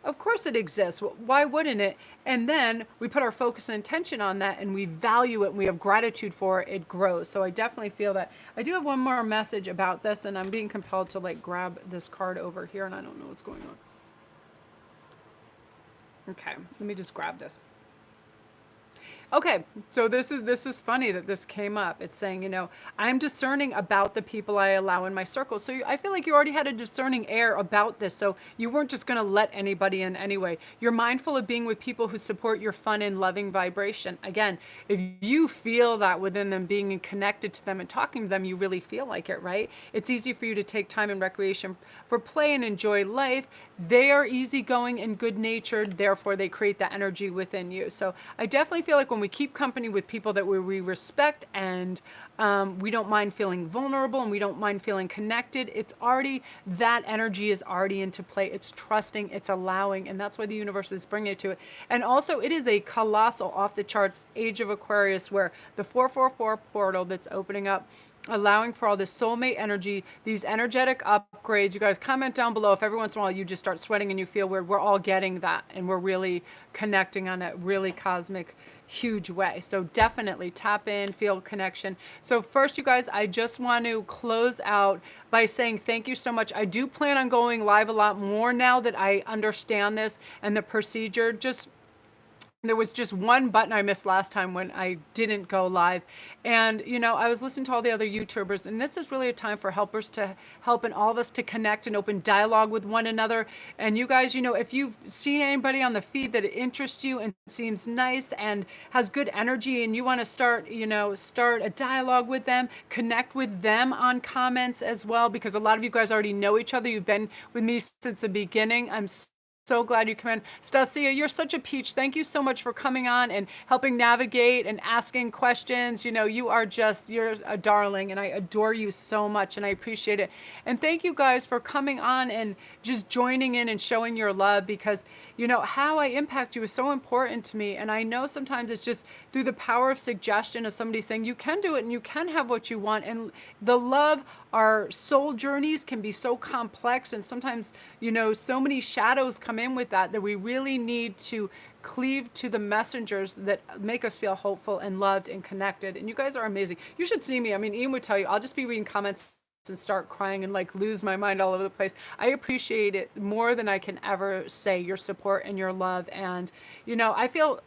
it exists, why wouldn't it? And then we put our focus and intention on that, and we value it, and we have gratitude for it, it grows. So I definitely feel that. I do have one more message about this, and I'm being compelled to like grab this card over here, and I don't know what's going on. Okay, let me just grab this. Okay, so this is funny that this came up. It's saying, you know, I'm discerning about the people I allow in my circle. So I feel like you already had a discerning air about this. So you weren't just going to let anybody in anyway. You're mindful of being with people who support your fun and loving vibration. Again, if you feel that within them, being connected to them and talking to them, you really feel like it, right? It's easy for you to take time and recreation for play and enjoy life. They are easygoing and good-natured. Therefore, they create that energy within you. So I definitely feel like when we keep company with people that we respect, and we don't mind feeling vulnerable, and we don't mind feeling connected, it's already, that energy is already into play. It's trusting, it's allowing, and that's why the universe is bringing it to it. And also, it is a colossal, off the charts age of Aquarius, where the 444 portal that's opening up allowing for all this soulmate energy, these energetic upgrades. You guys comment down below if every once in a while you just start sweating and you feel weird. We're all getting that, and we're really connecting on a really cosmic, huge way. So definitely tap in, feel connection. So first, you guys, I just want to close out by saying thank you so much. I do plan on going live a lot more now that I understand this and the procedure. Just there was just one button I missed last time when I didn't go live. And, you know, I was listening to all the other YouTubers, and this is really a time for helpers to help and all of us to connect and open dialogue with one another. And you guys, you know, if you've seen anybody on the feed that interests you and seems nice and has good energy and you want to start, you know, start a dialogue with them, connect with them on comments as well, because a lot of you guys already know each other. You've been with me since the beginning. I'm so glad you come in. Stacia, you're such a peach. Thank you so much for coming on and helping navigate and asking questions. You know, you're a darling, and I adore you so much, and I appreciate it. And thank you guys for coming on and just joining in and showing your love, because, you know, how I impact you is so important to me. And I know sometimes it's just through the power of suggestion of somebody saying you can do it and you can have what you want. And the love, our soul journeys can be so complex, and sometimes, you know, so many shadows come in with that we really need to cleave to the messengers that make us feel hopeful and loved and connected. And you guys are amazing. You should see me. I mean, Ian would tell you, I'll just be reading comments and start crying and like lose my mind all over the place. I appreciate it more than I can ever say, your support and your love. And, you know, I feel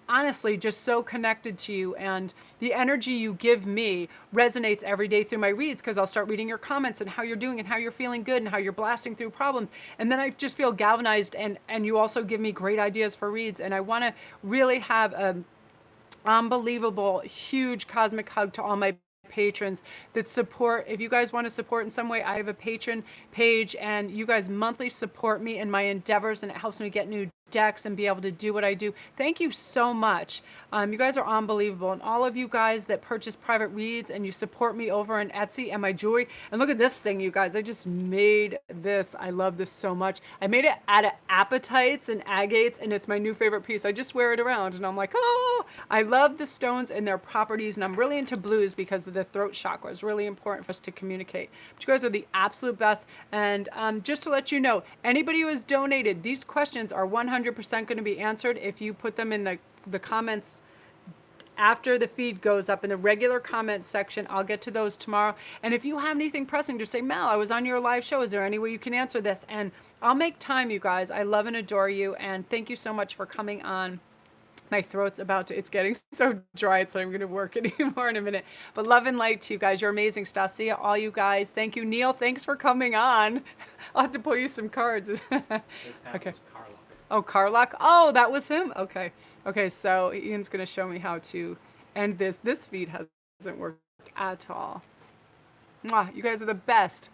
honestly just so connected to you, and the energy you give me resonates every day through my reads, because I'll start reading your comments and how you're doing and how you're feeling good and how you're blasting through problems, and then I just feel galvanized, and you also give me great ideas for reads. And I want to really have a unbelievable huge cosmic hug to all my patrons that support. If you guys want to support in some way, I have a patron page, and you guys monthly support me in my endeavors, and it helps me get new decks and be able to do what I do. Thank you so much. You guys are unbelievable. And all of you guys that purchase private reads and you support me over on Etsy and my jewelry. And look at this thing, you guys. I just made this. I love this so much. I made it out of apatites and agates, and it's my new favorite piece. I just wear it around and I'm like, oh, I love the stones and their properties. And I'm really into blues because of the throat chakra. It's really important for us to communicate. But you guys are the absolute best. And just to let you know, anybody who has donated, these questions are 100% going to be answered if you put them in the comments after the feed goes up in the regular comment section. I'll get to those tomorrow. And if you have anything pressing, just say, Mel, I was on your live show. Is there any way you can answer this? And I'll make time, you guys. I love and adore you. And thank you so much for coming on. My throat's it's getting so dry, it's not even going to work anymore in a minute. But love and light to you guys. You're amazing. Stacia, all you guys. Thank you. Neil, thanks for coming on. I'll have to pull you some cards. Okay. Oh, Carlock. Oh, that was him? Okay. Okay, so Ian's going to show me how to end this. This feed hasn't worked at all. Mwah, you guys are the best.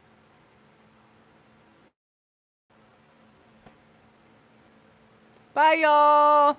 Bye, y'all.